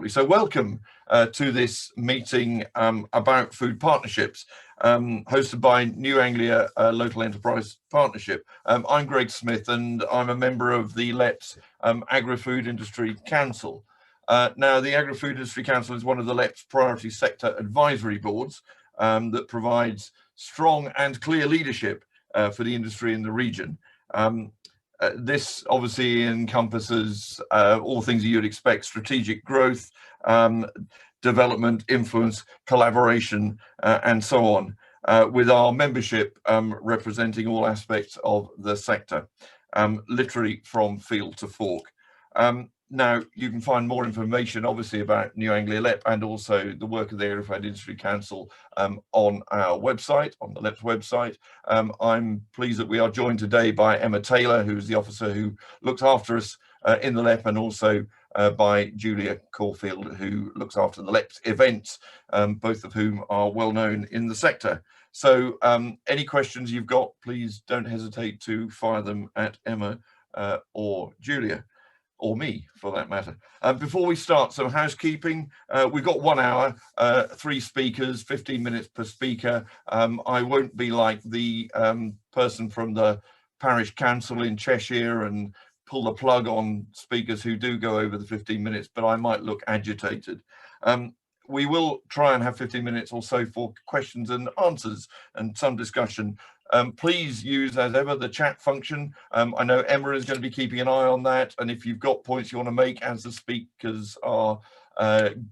shortly. So welcome to this meeting about food partnerships, hosted by New Anglia Local Enterprise Partnership. I'm Greg Smith, and I'm a member of the LEP's Agri-Food Industry Council. Now, the Agri-Food Industry Council is one of the LEP's priority sector advisory boards that provides strong and clear leadership for the industry in the region. This obviously encompasses all things you'd expect: strategic growth, development, influence, collaboration, and so on, with our membership representing all aspects of the sector, literally from field to fork. Now, you can find more information, obviously, about New Anglia LEP and also the work of the Agri-Food Industry Council on our website, on the LEP's website. I'm pleased that we are joined today by Emma Taylor, who's the officer who looks after us in the LEP, and also by Julia Caulfield, who looks after the LEP's events, both of whom are well known in the sector. So any questions you've got, please don't hesitate to fire them at Emma or Julia, or me for that matter. Before we start, some housekeeping. We've got 1 hour, 3 speakers, 15 minutes per speaker. I won't be like the person from the parish council in Cheshire and pull the plug on speakers who do go over the 15 minutes, but I might look agitated. We will try and have 15 minutes or so for questions and answers and some discussion. Please use, as ever, the chat function. I know Emma is going to be keeping an eye on that, and if you've got points you want to make as the speakers are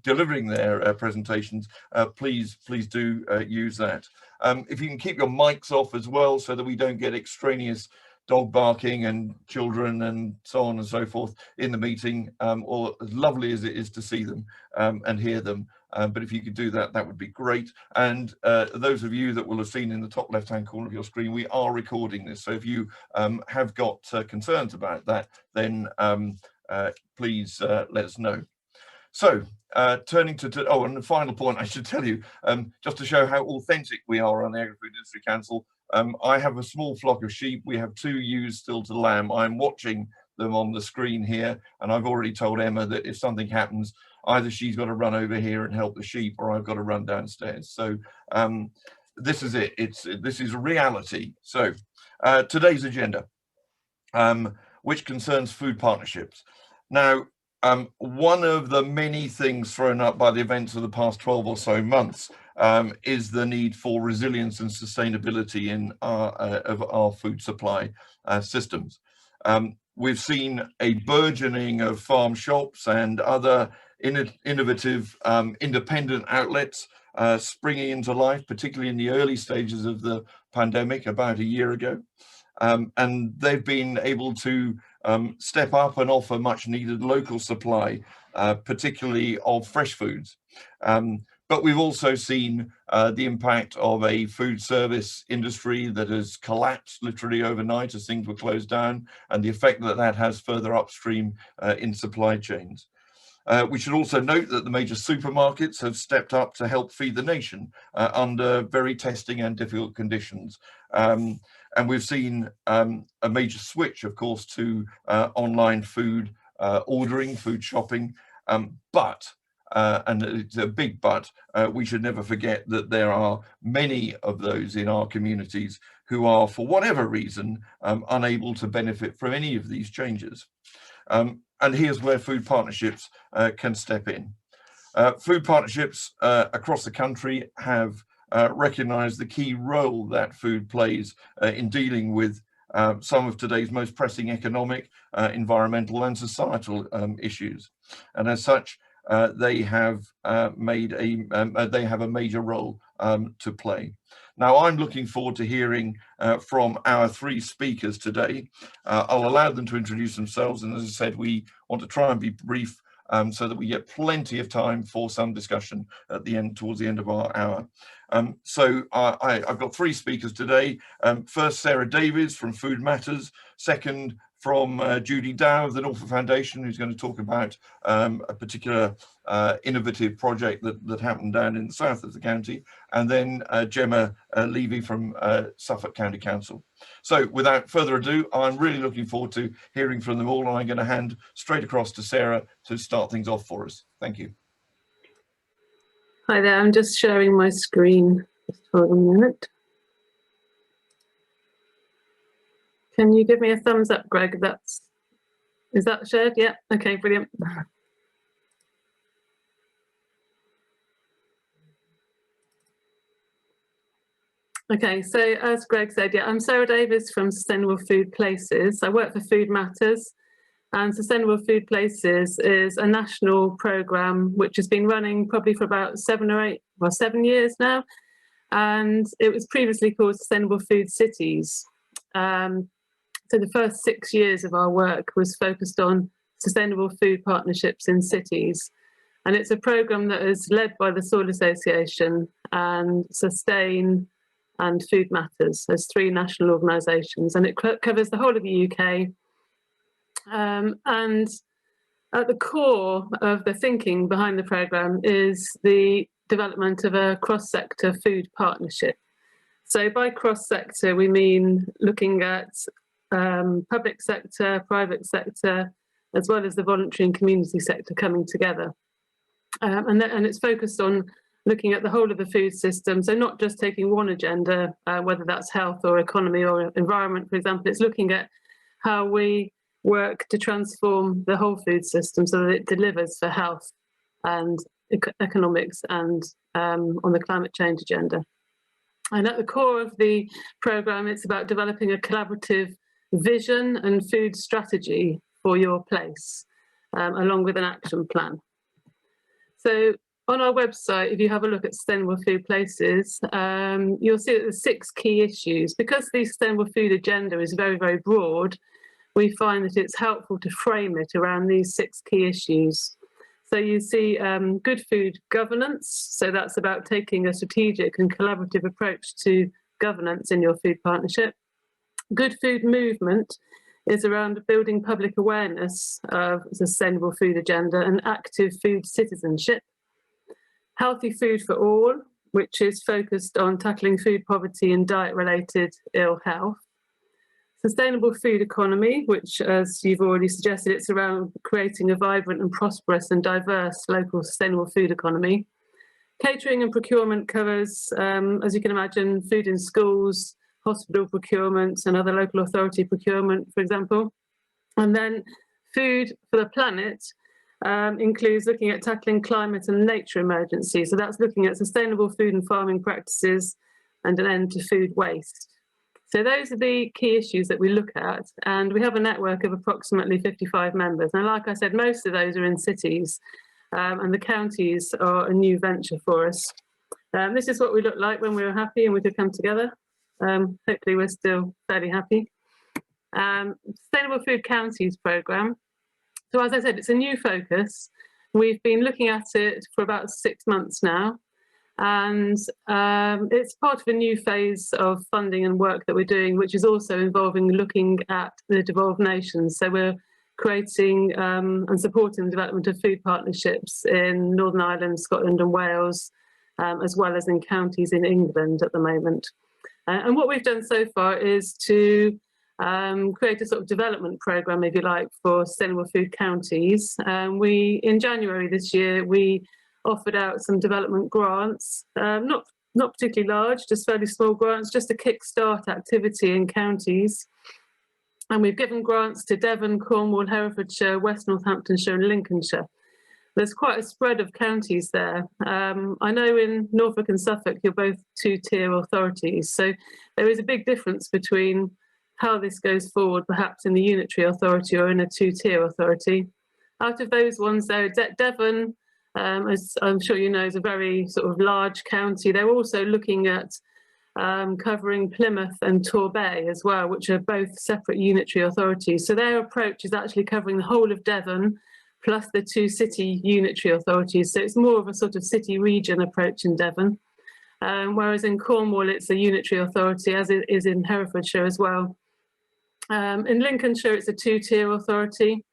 delivering their presentations, please do use that. If you can keep your mics off as well, so that we don't get extraneous dog barking and children and so on and so forth in the meeting, or as lovely as it is to see them and hear them. But if you could do that, that would be great. And those of you that will have seen in the top left-hand corner of your screen, we are recording this. So if you have got concerns about that, then please let us know. So turning to, oh, and the final point I should tell you, just to show how authentic we are on the Agri-Food Industry Council, I have a small flock of sheep. We have 2 ewes still to lamb. I'm watching them on the screen here, and I've already told Emma that if something happens, either she's got to run over here and help the sheep, or I've got to run downstairs. So this is it. This is reality. So today's agenda, which concerns food partnerships. Now, one of the many things thrown up by the events of the past 12 or so months is the need for resilience and sustainability in our food supply systems. We've seen a burgeoning of farm shops and other innovative independent outlets springing into life, particularly in the early stages of the pandemic about a year ago. And they've been able to step up and offer much needed local supply, particularly of fresh foods. But we've also seen the impact of a food service industry that has collapsed literally overnight as things were closed down, and the effect that that has further upstream in supply chains. We should also note that the major supermarkets have stepped up to help feed the nation under very testing and difficult conditions. And we've seen a major switch, of course, to online food ordering, food shopping. But, and it's a big but, we should never forget that there are many of those in our communities who are, for whatever reason, unable to benefit from any of these changes. And here's where food partnerships can step in. Food partnerships across the country have recognized the key role that food plays in dealing with some of today's most pressing economic, environmental and societal issues. And as such, they have a major role to play. Now, I'm looking forward to hearing from our 3 speakers today. I'll allow them to introduce themselves, and as I said, we want to try and be brief so that we get plenty of time for some discussion at the end, towards the end of our hour. So I've got 3 speakers today. First, Sarah Davies from Food Matters. Second, from Judy Dow of the Norfolk Foundation, who's going to talk about a particular innovative project that happened down in the south of the county, and then Gemma Levy from Suffolk County Council. So without further ado, I'm really looking forward to hearing from them all, and I'm going to hand straight across to Sarah to start things off for us. Thank you. Hi there, I'm just sharing my screen. Just hold on a minute. Can you give me a thumbs up, Greg? Is that shared? Yeah, okay, brilliant. Okay, so as Greg said, yeah, I'm Sarah Davis from Sustainable Food Places. I work for Food Matters, and Sustainable Food Places is a national programme which has been running probably for about 7 years now, and it was previously called Sustainable Food Cities. So the first 6 years of our work was focused on sustainable food partnerships in cities. And it's a programme that is led by the Soil Association and Sustain and Food Matters. There's 3 national organisations, and it covers the whole of the UK. And at the core of the thinking behind the programme is the development of a cross-sector food partnership. So by cross-sector, we mean looking at public sector, private sector, as well as the voluntary and community sector coming together. And it's focused on looking at the whole of the food system. So not just taking one agenda, whether that's health or economy or environment, for example, it's looking at how we work to transform the whole food system so that it delivers for health and economics and on the climate change agenda. And at the core of the programme, it's about developing a collaborative vision and food strategy for your place, along with an action plan. So on our website, if you have a look at Sustainable Food Places, you'll see that there's 6 key issues. Because the Sustainable Food Agenda is very, very broad, we find that it's helpful to frame it around these 6 key issues. So you see good food governance. So that's about taking a strategic and collaborative approach to governance in your food partnership. Good food movement is around building public awareness of the Sustainable Food Agenda and active food citizenship. Healthy food for all, which is focused on tackling food poverty and diet-related ill health. Sustainable food economy, which, as you've already suggested, it's around creating a vibrant and prosperous and diverse local sustainable food economy. Catering and procurement covers, as you can imagine, food in schools, hospital procurement and other local authority procurement, for example. And then food for the planet includes looking at tackling climate and nature emergencies. So that's looking at sustainable food and farming practices and an end to food waste. So those are the key issues that we look at, and we have a network of approximately 55 members. Now, like I said, most of those are in cities, and the counties are a new venture for us. This is what we looked like when we were happy and we could come together. Hopefully we're still fairly happy. Sustainable Food Counties programme. So as I said, it's a new focus. We've been looking at it for about 6 months now. And it's part of a new phase of funding and work that we're doing, which is also involving looking at the devolved nations. So we're creating and supporting the development of food partnerships in Northern Ireland, Scotland and Wales, as well as in counties in England at the moment. And what we've done so far is to create a sort of development programme, if you like, for sustainable food counties. In January this year, we offered out some development grants, not particularly large, just fairly small grants, just to kickstart activity in counties. And we've given grants to Devon, Cornwall, Herefordshire, West Northamptonshire and Lincolnshire. There's quite a spread of counties there. I know in Norfolk and Suffolk, you're both 2-tier authorities. So there is a big difference between how this goes forward, perhaps in the unitary authority or in a 2-tier authority. Out of those ones, though, Devon, as I'm sure you know, is a very sort of large county. They're also looking at covering Plymouth and Torbay as well, which are both separate unitary authorities. So their approach is actually covering the whole of Devon, plus the 2 city unitary authorities. So it's more of a sort of city region approach in Devon. Whereas in Cornwall, it's a unitary authority, as it is in Herefordshire as well. In Lincolnshire, it's a two-tier authority,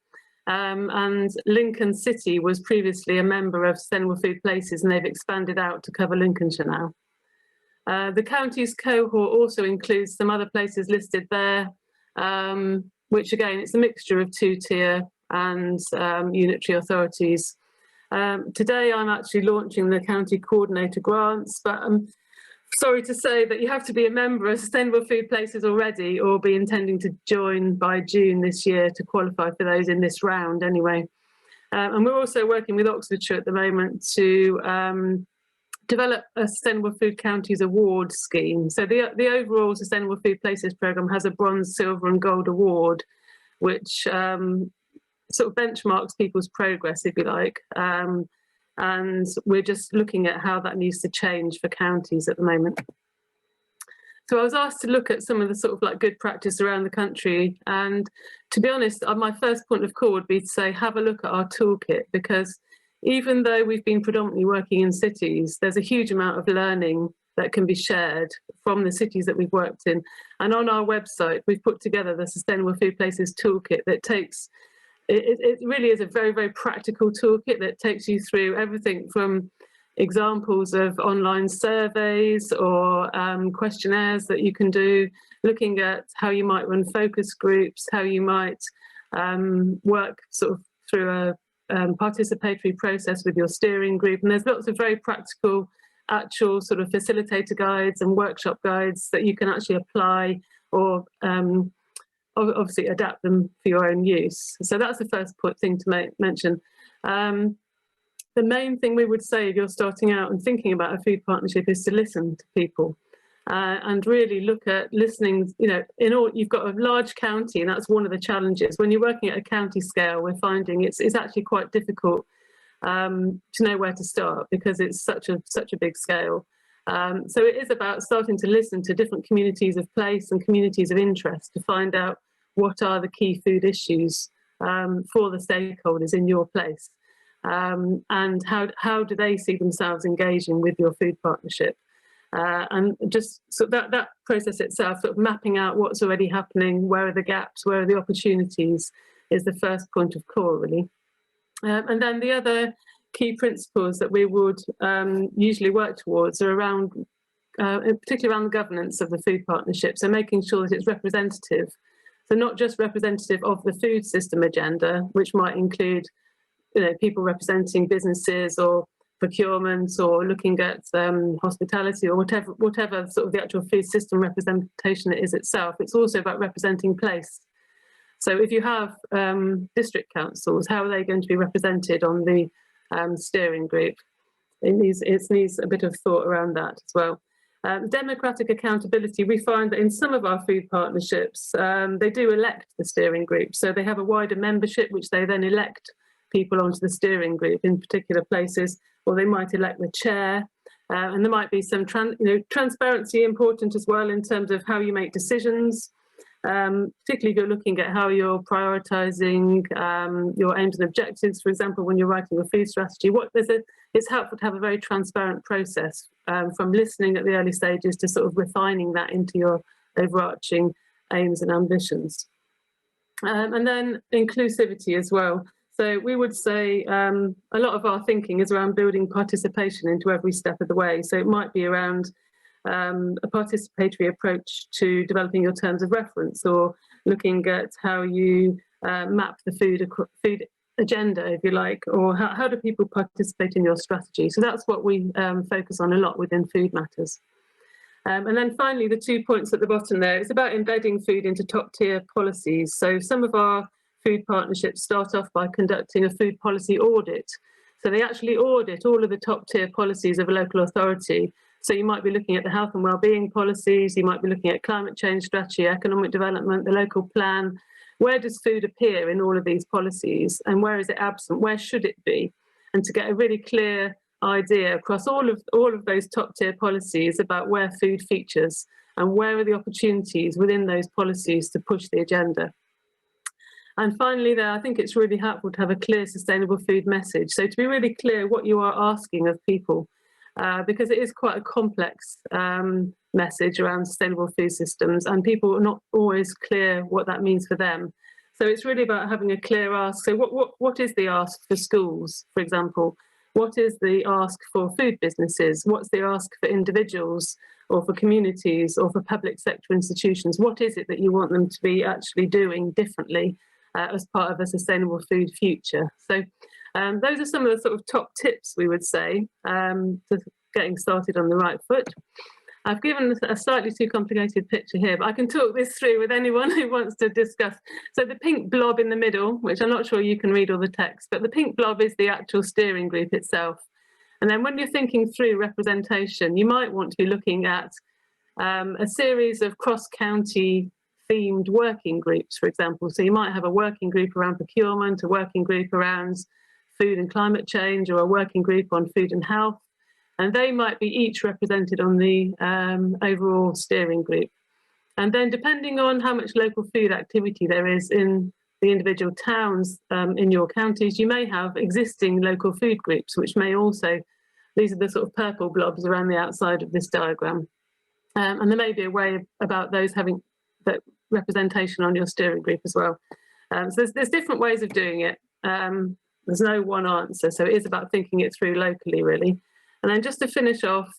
and Lincoln City was previously a member of Sustainable Food Places, and they've expanded out to cover Lincolnshire now. The counties cohort also includes some other places listed there, which again, it's a mixture of two-tier and unitary authorities. Today, I'm actually launching the county coordinator grants, but I'm sorry to say that you have to be a member of Sustainable Food Places already, or be intending to join by June this year to qualify for those in this round anyway. And we're also working with Oxfordshire at the moment to develop a Sustainable Food Counties Award scheme. So the overall Sustainable Food Places programme has a bronze, silver and gold award, which sort of benchmarks people's progress, if you like. And we're just looking at how that needs to change for counties at the moment. So I was asked to look at some of the sort of like good practice around the country. And to be honest, my first point of call would be to say, have a look at our toolkit, because even though we've been predominantly working in cities, there's a huge amount of learning that can be shared from the cities that we've worked in. And on our website, we've put together the Sustainable Food Places toolkit that takes, it really is a very, very practical toolkit that takes you through everything from examples of online surveys or questionnaires that you can do, looking at how you might run focus groups, how you might work sort of through a participatory process with your steering group. And there's lots of very practical actual sort of facilitator guides and workshop guides that you can actually apply or obviously adapt them for your own use. So that's the first thing to mention. The main thing we would say if you're starting out and thinking about a food partnership is to listen to people and really look at listening. You know, in all, you've got a large county, and that's one of the challenges. When you're working at a county scale, we're finding it's actually quite difficult to know where to start, because it's such a big scale. So it is about starting to listen to different communities of place and communities of interest to find out what are the key food issues for the stakeholders in your place. And how do they see themselves engaging with your food partnership, and just so that process itself, sort of mapping out what's already happening, where are the gaps, where are the opportunities, is the first point of call, really. And then the other key principles that we would usually work towards are around, particularly around the governance of the food partnership. So making sure that it's representative, so not just representative of the food system agenda, which might include people representing businesses or procurement, or looking at hospitality, or whatever sort of the actual food system representation it is itself. It's also about representing place. So if you have district councils, how are they going to be represented on the steering group? It needs a bit of thought around that as well. Democratic accountability, we find that in some of our food partnerships, they do elect the steering group. So they have a wider membership, which they then elect people onto the steering group in particular places, or they might elect the chair. And there might be some transparency important as well in terms of how you make decisions, particularly if you're looking at how you're prioritising your aims and objectives. For example, when you're writing a food strategy, it's helpful to have a very transparent process from listening at the early stages to sort of refining that into your overarching aims and ambitions. And then inclusivity as well. So we would say a lot of our thinking is around building participation into every step of the way. So it might be around a participatory approach to developing your terms of reference, or looking at how you map the food agenda, if you like, or how do people participate in your strategy. So that's what we focus on a lot within Food Matters. And then finally, the 2 points at the bottom there, it's about embedding food into top tier policies. So some of our food partnerships start off by conducting a food policy audit. So they actually audit all of the top tier policies of a local authority. So you might be looking at the health and wellbeing policies, you might be looking at climate change strategy, economic development, the local plan. Where does food appear in all of these policies, and where is it absent? Where should it be? And to get a really clear idea across all of those top tier policies about where food features and where are the opportunities within those policies to push the agenda. And finally there, I think it's really helpful to have a clear sustainable food message. So to be really clear what you are asking of people, because it is quite a complex message around sustainable food systems, and people are not always clear what that means for them. So it's really about having a clear ask. So what is the ask for schools, for example? What is the ask for food businesses? What's the ask for individuals or for communities or for public sector institutions? What is it that you want them to be actually doing differently as part of a sustainable food future? So those are some of the sort of top tips we would say to getting started on the right foot. I've given a slightly too complicated picture here, but I can talk this through with anyone who wants to discuss. So the pink blob in the middle, which I'm not sure you can read all the text, but the pink blob is the actual steering group itself. And then when you're thinking through representation, you might want to be looking at a series of cross-county themed working groups, for example. So you might have a working group around procurement, a working group around food and climate change, or a working group on food and health. And they might be each represented on the overall steering group. And then depending on how much local food activity there is in the individual towns in your counties, you may have existing local food groups, which may also, these are the sort of purple blobs around the outside of this diagram. And there may be a way about those having that representation on your steering group as well. So there's different ways of doing it. There's no one answer. So it is about thinking it through locally, really. And then just to finish off,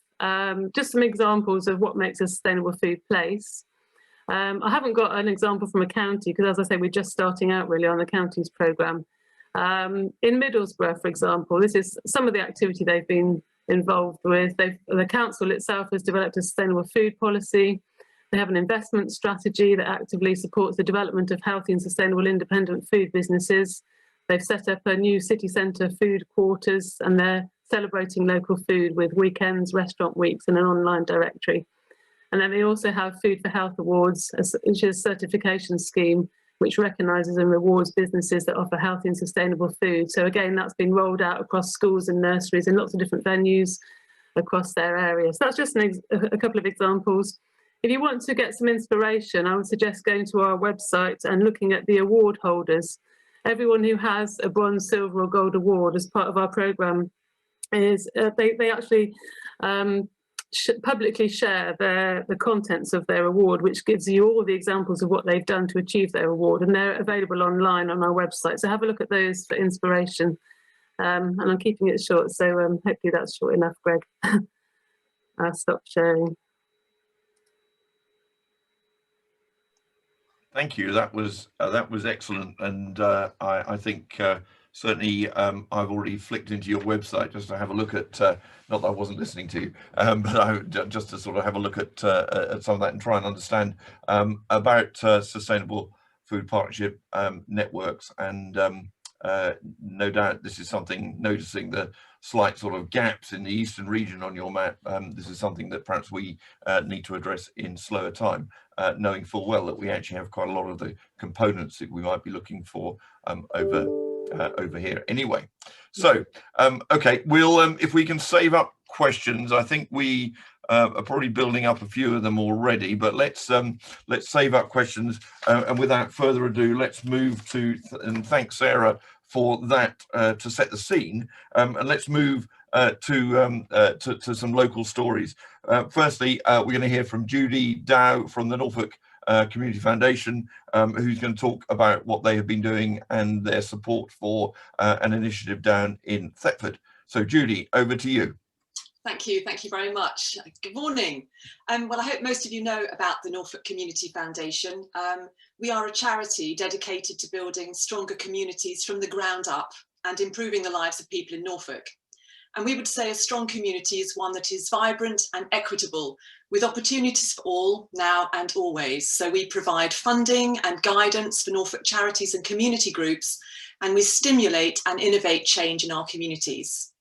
just some examples of what makes a sustainable food place. I haven't got an example from a county because, as I say, we're just starting out really on the county's programme. In Middlesbrough, for example, this is some of the activity they've been involved with. The council itself has developed a sustainable food policy. They have an investment strategy that actively supports the development of healthy and sustainable independent food businesses. They've set up a new city centre food quarters, and they're celebrating local food with weekends, restaurant weeks, and an online directory. And then they also have Food for Health Awards, which is a certification scheme which recognises and rewards businesses that offer healthy and sustainable food. So again, that's been rolled out across schools and nurseries in lots of different venues across their area. So that's just a couple of examples. If you want to get some inspiration, I would suggest going to our website and looking at the award holders. Everyone who has a bronze, silver or gold award as part of our programme is they actually publicly share the contents of their award, which gives you all the examples of what they've done to achieve their award, and they're available online on our website. So have a look at those for inspiration. And I'm keeping it short, so hopefully that's short enough, Greg. I'll stop sharing. Thank you. That was excellent, and I think certainly I've already flicked into your website just to have a look at. Not that I wasn't listening to you, but just to sort of have a look at some of that and try and understand about sustainable food partnership networks. And no doubt this is something, noticing the slight sort of gaps in the eastern region on your map. This is something that perhaps we need to address in slower time, knowing full well that we actually have quite a lot of the components that we might be looking for over here anyway. So okay, we'll if we can save up questions. I think we are probably building up a few of them already, but let's save up questions, and without further ado, let's move to and thank Sarah for that to set the scene, and let's move to some local stories. Firstly, we're going to hear from Judy Dow from the Norfolk Community Foundation, who's going to talk about what they have been doing and their support for an initiative down in Thetford. So Judy, over to you. Thank you very much. Good morning. Well, I hope most of you know about the Norfolk Community Foundation. We are a charity dedicated to building stronger communities from the ground up and improving the lives of people in Norfolk. And we would say a strong community is one that is vibrant and equitable, with opportunities for all, now and always. So we provide funding and guidance for Norfolk charities and community groups, and we stimulate and innovate change in our communities.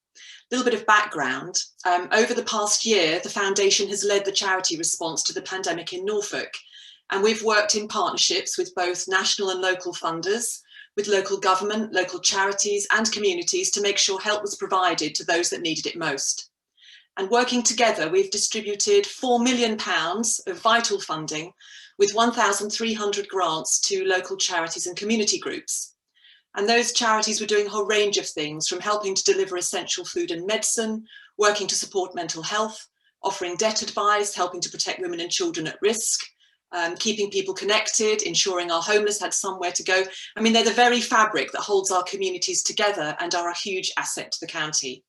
A little bit of background. Over the past year, the Foundation has led the charity response to the pandemic in Norfolk, and we've worked in partnerships with both national and local funders, with local government, local charities and communities to make sure help was provided to those that needed it most. And working together, we've distributed £4 million of vital funding with 1,300 grants to local charities and community groups. And those charities were doing a whole range of things, from helping to deliver essential food and medicine, working to support mental health, offering debt advice, helping to protect women and children at risk, keeping people connected, ensuring our homeless had somewhere to go. I mean, they're the very fabric that holds our communities together and are a huge asset to the county.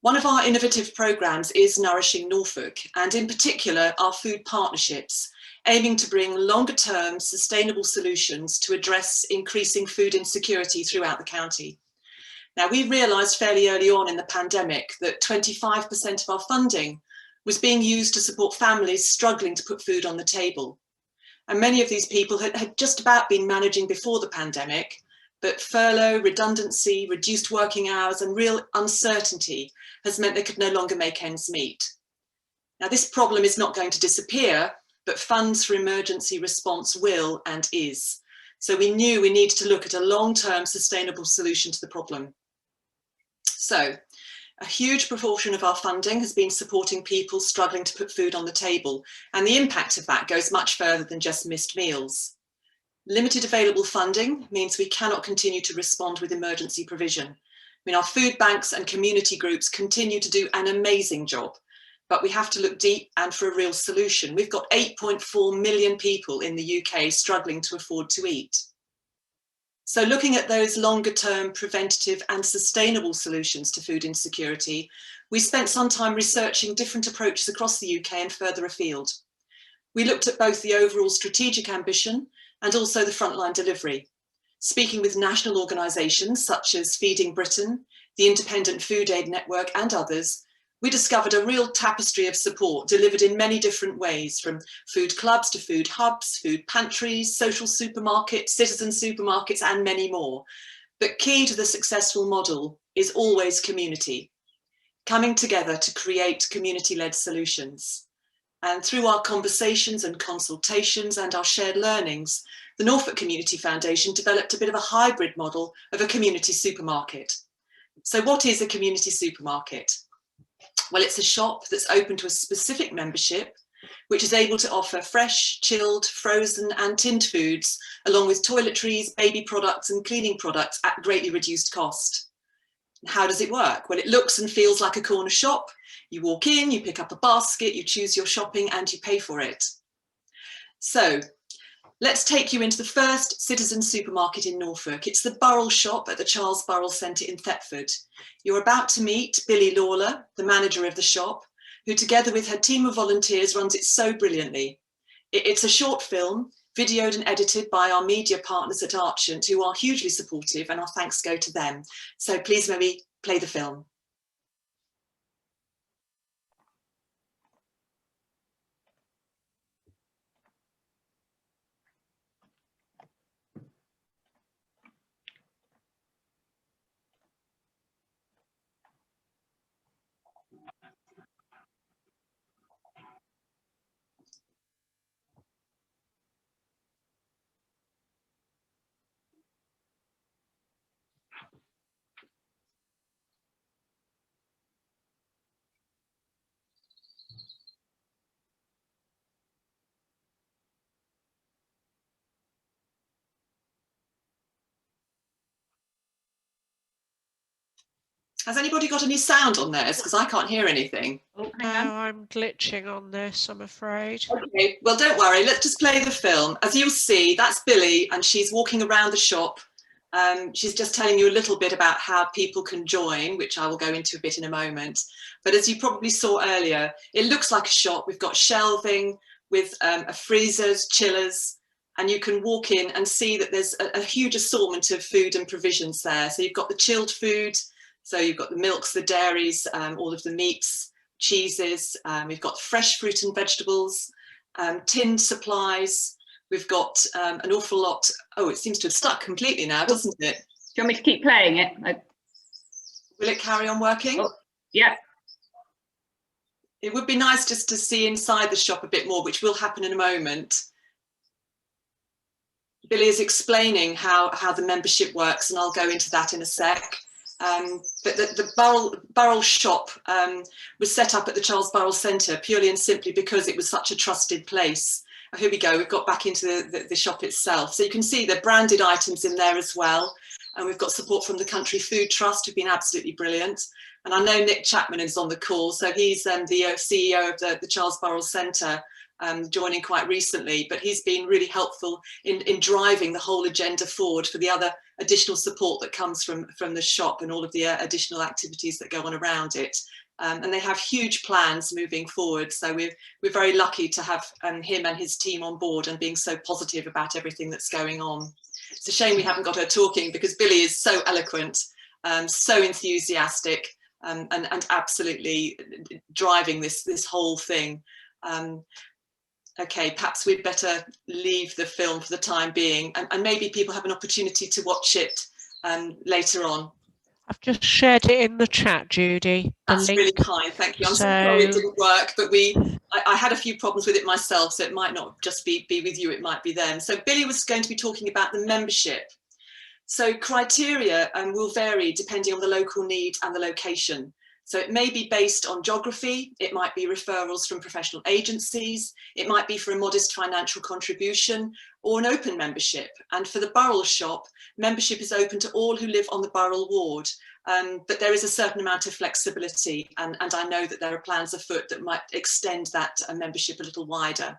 One of our innovative programmes is Nourishing Norfolk, and in particular our food partnerships, aiming to bring longer-term sustainable solutions to address increasing food insecurity throughout the county. Now, we realised fairly early on in the pandemic that 25% of our funding was being used to support families struggling to put food on the table. And many of these people had just about been managing before the pandemic, but furlough, redundancy, reduced working hours and real uncertainty has meant they could no longer make ends meet. Now, this problem is not going to disappear, but funds for emergency response will and is. So we knew we needed to look at a long-term sustainable solution to the problem. So a huge proportion of our funding has been supporting people struggling to put food on the table, and the impact of that goes much further than just missed meals. Limited available funding means we cannot continue to respond with emergency provision. I mean, our food banks and community groups continue to do an amazing job, but we have to look deep and for a real solution. We've got 8.4 million people in the UK struggling to afford to eat. So looking at those longer term preventative and sustainable solutions to food insecurity, we spent some time researching different approaches across the UK and further afield. We looked at both the overall strategic ambition and also the frontline delivery, speaking with national organisations such as Feeding Britain, the Independent Food Aid Network and others. We discovered a real tapestry of support delivered in many different ways, from food clubs to food hubs, food pantries, social supermarkets, citizen supermarkets, and many more. But key to the successful model is always community, coming together to create community-led solutions. And through our conversations and consultations and our shared learnings, the Norfolk Community Foundation developed a bit of a hybrid model of a community supermarket. So what is a community supermarket? Well, it's a shop that's open to a specific membership, which is able to offer fresh, chilled, frozen and tinned foods, along with toiletries, baby products and cleaning products at greatly reduced cost. How does it work? Well, it looks and feels like a corner shop. You walk in, you pick up a basket, you choose your shopping and you pay for it. So let's take you into the first citizen supermarket in Norfolk. It's the Burrell shop at the Charles Burrell Centre in Thetford. You're about to meet Billy Lawler, the manager of the shop, who together with her team of volunteers runs it so brilliantly. It's a short film, videoed and edited by our media partners at Archant, who are hugely supportive, and our thanks go to them. So please may we play the film. Has anybody got any sound on theirs? Because I can't hear anything. Oh, no, I'm glitching on this, I'm afraid. Okay, well, don't worry. Let's just play the film. As you'll see, that's Billy, and she's walking around the shop. She's just telling you a little bit about how people can join, which I will go into a bit in a moment. But as you probably saw earlier, it looks like a shop. We've got shelving with freezers, chillers, and you can walk in and see that there's a huge assortment of food and provisions there. So you've got the chilled food, so you've got the milks, the dairies, all of the meats, cheeses. We've got fresh fruit and vegetables, tinned supplies. We've got an awful lot. Oh, it seems to have stuck completely now, doesn't it? Do you want me to keep playing it? Will it carry on working? Oh, yeah. It would be nice just to see inside the shop a bit more, which will happen in a moment. Billy is explaining how the membership works, and I'll go into that in a sec. But the Burrell shop was set up at the Charles Burrell Centre purely and simply because it was such a trusted place. Oh, here we go, we've got back into the shop itself. So you can see the branded items in there as well. And we've got support from the Country Food Trust, who've been absolutely brilliant. And I know Nick Chapman is on the call, so he's the CEO of the Charles Burrell Centre, joining quite recently, but he's been really helpful in driving the whole agenda forward for the other additional support that comes from the shop and all of the additional activities that go on around it. And they have huge plans moving forward. So we're very lucky to have him and his team on board and being so positive about everything that's going on. It's a shame we haven't got her talking, because Billy is so eloquent, so enthusiastic, and absolutely driving this whole thing. Okay, perhaps we'd better leave the film for the time being, and maybe people have an opportunity to watch it later on. I've just shared it in the chat, Judy. That's really kind, thank you. I'm so sorry it didn't work, but I had a few problems with it myself, so it might not just be with you, it might be them. So Billy was going to be talking about the membership. So criteria will vary depending on the local need and the location. So it may be based on geography, it might be referrals from professional agencies, it might be for a modest financial contribution or an open membership. And for the Burrell shop, membership is open to all who live on the Burrell ward, but there is a certain amount of flexibility, and I know that there are plans afoot that might extend that membership a little wider.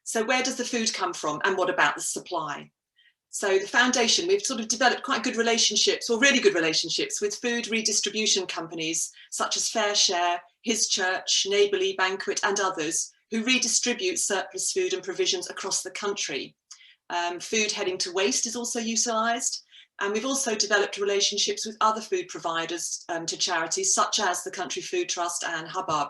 So where does the food come from, and what about the supply? So the foundation, we've sort of developed quite good relationships, or really good relationships, with food redistribution companies such as Fair Share, His Church, Neighbourly, Banquet and others, who redistribute surplus food and provisions across the country. Food heading to waste is also utilised, and we've also developed relationships with other food providers to charities such as the Country Food Trust and Hubbub.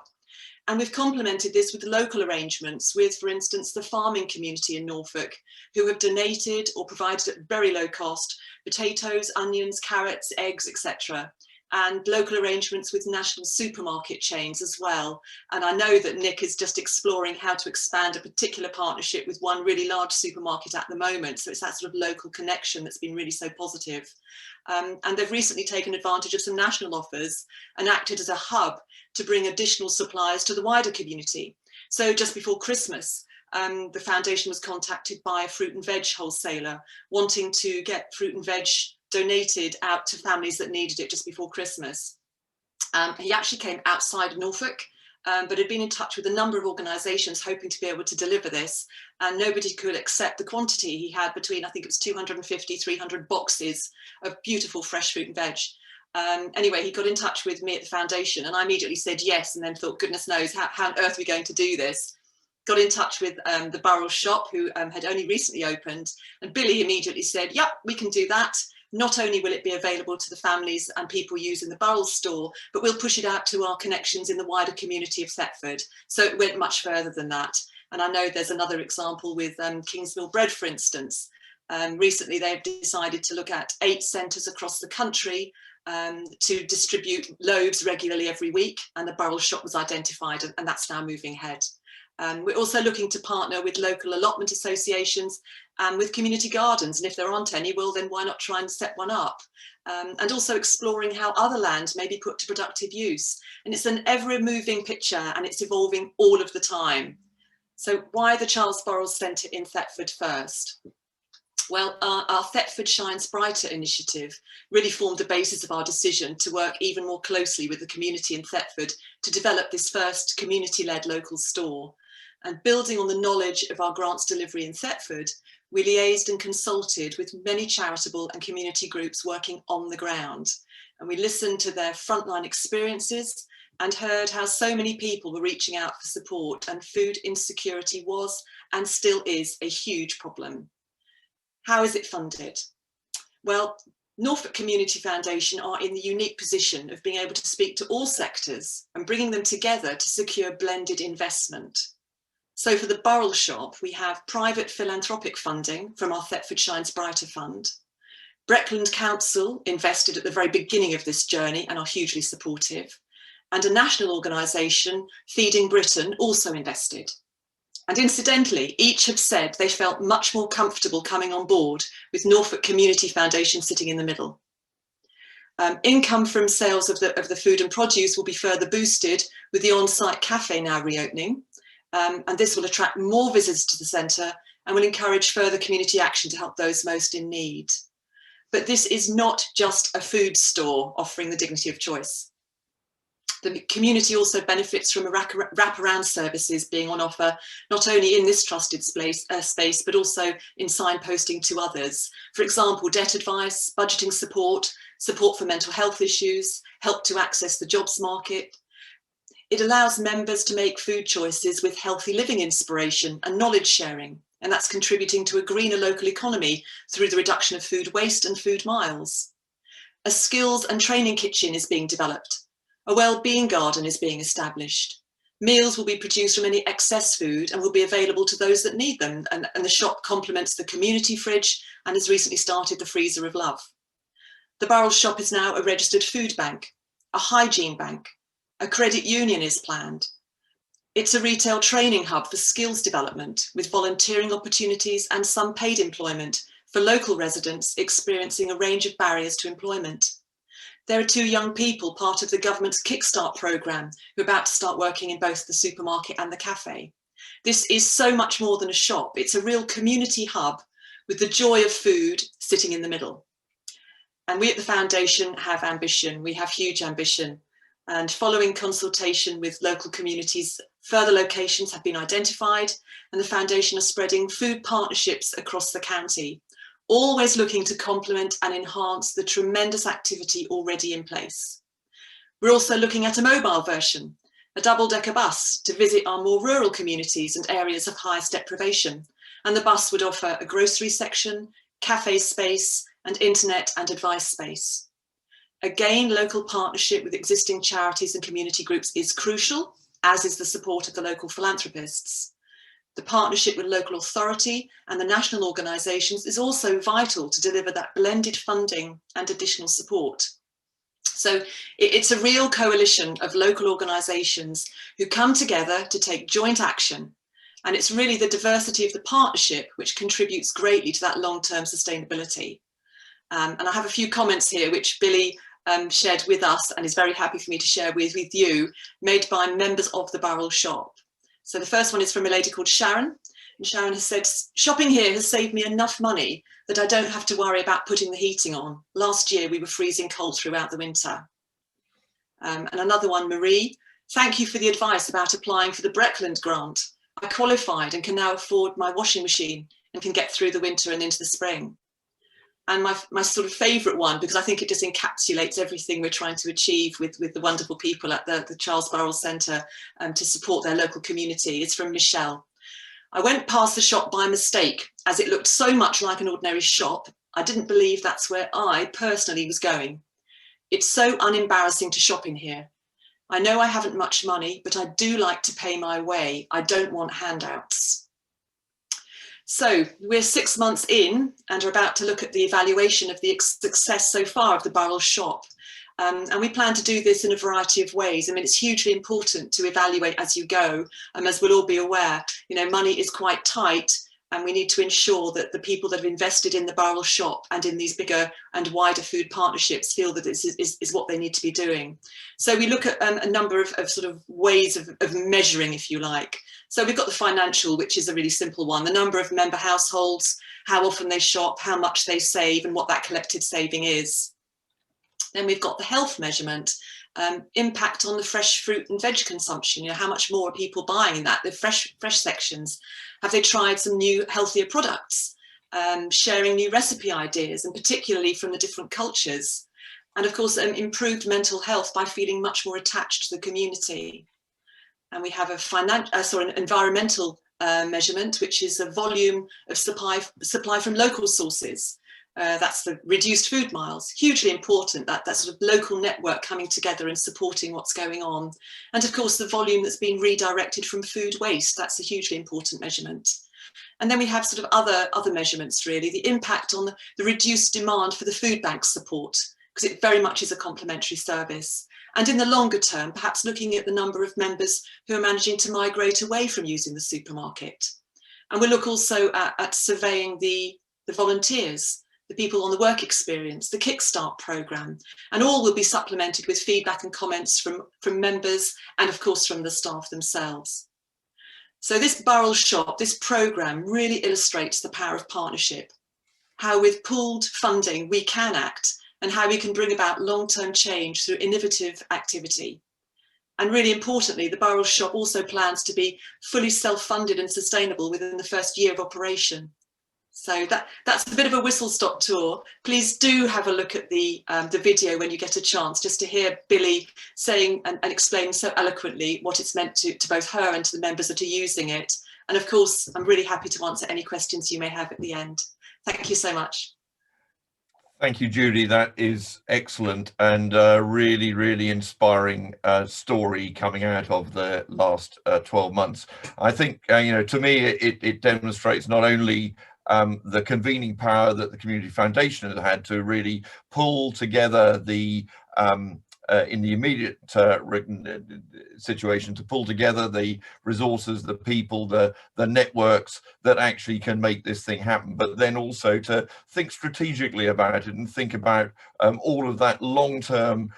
And we've complemented this with local arrangements with, for instance, the farming community in Norfolk, who have donated or provided at very low cost potatoes, onions, carrots, eggs, etc. And local arrangements with national supermarket chains as well. And I know that Nick is just exploring how to expand a particular partnership with one really large supermarket at the moment. So it's that sort of local connection that's been really so positive. And they've recently taken advantage of some national offers and acted as a hub to bring additional supplies to the wider community. So just before Christmas, the foundation was contacted by a fruit and veg wholesaler wanting to get fruit and veg donated out to families that needed it just before Christmas. He actually came outside of Norfolk, but had been in touch with a number of organisations hoping to be able to deliver this, and nobody could accept the quantity. He had between, I think it was 250, 300 boxes of beautiful fresh fruit and veg. Anyway, he got in touch with me at the foundation, and I immediately said yes, and then thought, goodness knows, how on earth are we going to do this? Got in touch with the Burrell shop, who had only recently opened, and Billy immediately said, yep, we can do that. Not only will it be available to the families and people using the Burrell store, but we'll push it out to our connections in the wider community of Thetford. So it went much further than that. And I know there's another example with Kingsmill Bread, for instance. Recently, they've decided to look at 8 centres across the country to distribute loaves regularly every week, and the Burrell shop was identified, and that's now moving ahead. We're also looking to partner with local allotment associations and with community gardens, and if there aren't any, well then why not try and set one up? And also exploring how other land may be put to productive use. And it's an ever-moving picture, and it's evolving all of the time. So why the Charles Burrell Centre in Thetford first? Well, our Thetford Shines Brighter initiative really formed the basis of our decision to work even more closely with the community in Thetford to develop this first community-led local store. And building on the knowledge of our grants delivery in Thetford, we liaised and consulted with many charitable and community groups working on the ground. And we listened to their frontline experiences and heard how so many people were reaching out for support, and food insecurity was and still is a huge problem. How is it funded? Well, Norfolk Community Foundation are in the unique position of being able to speak to all sectors and bringing them together to secure blended investment. So for the Burrell shop, we have private philanthropic funding from our Thetford Shines Brighter Fund. Breckland Council invested at the very beginning of this journey and are hugely supportive. And a national organisation, Feeding Britain, also invested. And incidentally, each have said they felt much more comfortable coming on board with Norfolk Community Foundation sitting in the middle. Income from sales of the food and produce will be further boosted with the on-site cafe now reopening. and this will attract more visitors to the centre and will encourage further community action to help those most in need. But this is not just a food store offering the dignity of choice. The community also benefits from wraparound services being on offer, not only in this trusted space, but also in signposting to others. For example, debt advice, budgeting support, support for mental health issues, help to access the jobs market. It allows members to make food choices with healthy living inspiration and knowledge sharing, and that's contributing to a greener local economy through the reduction of food waste and food miles. A skills and training kitchen is being developed. A well-being garden is being established. Meals will be produced from any excess food and will be available to those that need them. And the shop complements the community fridge and has recently started the freezer of love. The Burrells shop is now a registered food bank, a hygiene bank, a credit union is planned. It's a retail training hub for skills development with volunteering opportunities and some paid employment for local residents experiencing a range of barriers to employment. There are 2 young people, part of the government's Kickstart programme, who are about to start working in both the supermarket and the cafe. This is so much more than a shop. It's a real community hub with the joy of food sitting in the middle. And we at the Foundation have ambition. We have huge ambition. And following consultation with local communities, further locations have been identified, and the Foundation are spreading food partnerships across the county, always looking to complement and enhance the tremendous activity already in place. We're also looking at a mobile version, a double-decker bus to visit our more rural communities and areas of highest deprivation. And the bus would offer a grocery section, cafe space, and internet and advice space. Again, local partnership with existing charities and community groups is crucial, as is the support of the local philanthropists. The partnership with local authority and the national organisations is also vital to deliver that blended funding and additional support. So it's a real coalition of local organisations who come together to take joint action. And it's really the diversity of the partnership which contributes greatly to that long-term sustainability. And I have a few comments here which Billy shared with us and is very happy for me to share with you, made by members of the Burrells shop. So the first one is from a lady called Sharon. And Sharon has said, shopping here has saved me enough money that I don't have to worry about putting the heating on. Last year we were freezing cold throughout the winter. And another one, Marie, thank you for the advice about applying for the Breckland grant. I qualified and can now afford my washing machine and can get through the winter and into the spring. And my sort of favourite one, because I think it just encapsulates everything we're trying to achieve with the wonderful people at the Charles Burrells Centre to support their local community, is from Michelle. I went past the shop by mistake as it looked so much like an ordinary shop. I didn't believe that's where I personally was going. It's so unembarrassing to shop in here. I know I haven't much money, but I do like to pay my way. I don't want handouts. So we're 6 months in and are about to look at the evaluation of the success so far of the Burrells shop. And we plan to do this in a variety of ways. I mean, it's hugely important to evaluate as you go. As we'll all be aware, money is quite tight, and we need to ensure that the people that have invested in the Burrells shop and in these bigger and wider food partnerships feel that this is what they need to be doing. So we look at a number of sort of ways of measuring, if you like. So we've got the financial, which is a really simple one, the number of member households, how often they shop, how much they save, and what that collective saving is. Then we've got the health measurement, impact on the fresh fruit and veg consumption. How much more are people buying in that? The fresh sections. Have they tried some new healthier products? Sharing new recipe ideas, and particularly from the different cultures. And of course, improved mental health by feeling much more attached to the community. And we have an environmental measurement, which is a volume of supply from local sources. That's the reduced food miles, hugely important, that sort of local network coming together and supporting what's going on. And of course, the volume that's been redirected from food waste, that's a hugely important measurement. And then we have sort of other measurements, really, the impact on the reduced demand for the food bank support, because it very much is a complementary service. And in the longer term, perhaps looking at the number of members who are managing to migrate away from using the supermarket. And we'll look also at surveying the volunteers, the people on the work experience, the Kickstart programme, and all will be supplemented with feedback and comments from members and of course from the staff themselves. So this barrel shop, this programme really illustrates the power of partnership, how with pooled funding we can act, and how we can bring about long-term change through innovative activity. And really importantly, the barrel shop also plans to be fully self-funded and sustainable within the first year of operation. So that's a bit of a whistle-stop tour. Please do have a look at the video when you get a chance, just to hear Billy saying and explain so eloquently what it's meant to both her and to the members that are using it. And of course, I'm really happy to answer any questions you may have at the end. Thank you so much. Thank you, Judy. That is excellent and really, really inspiring story coming out of the last 12 months. I think, you know, to me, it demonstrates not only the convening power that the Community Foundation has had to really pull together the in the immediate situation, to pull together the resources, the people, the networks that actually can make this thing happen, but then also to think strategically about it and think about all of that long-term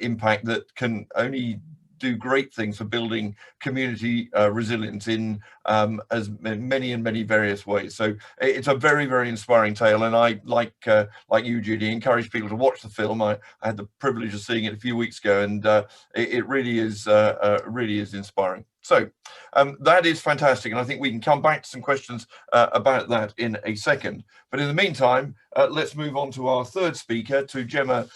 impact that can only do great things for building community resilience in as many various ways. So it's a very, very inspiring tale, and I, like you, Judy, encourage people to watch the film. I had the privilege of seeing it a few weeks ago, and it really is inspiring. So that is fantastic, and I think we can come back to some questions about that in a second. But in the meantime, let's move on to our third speaker, to Gemma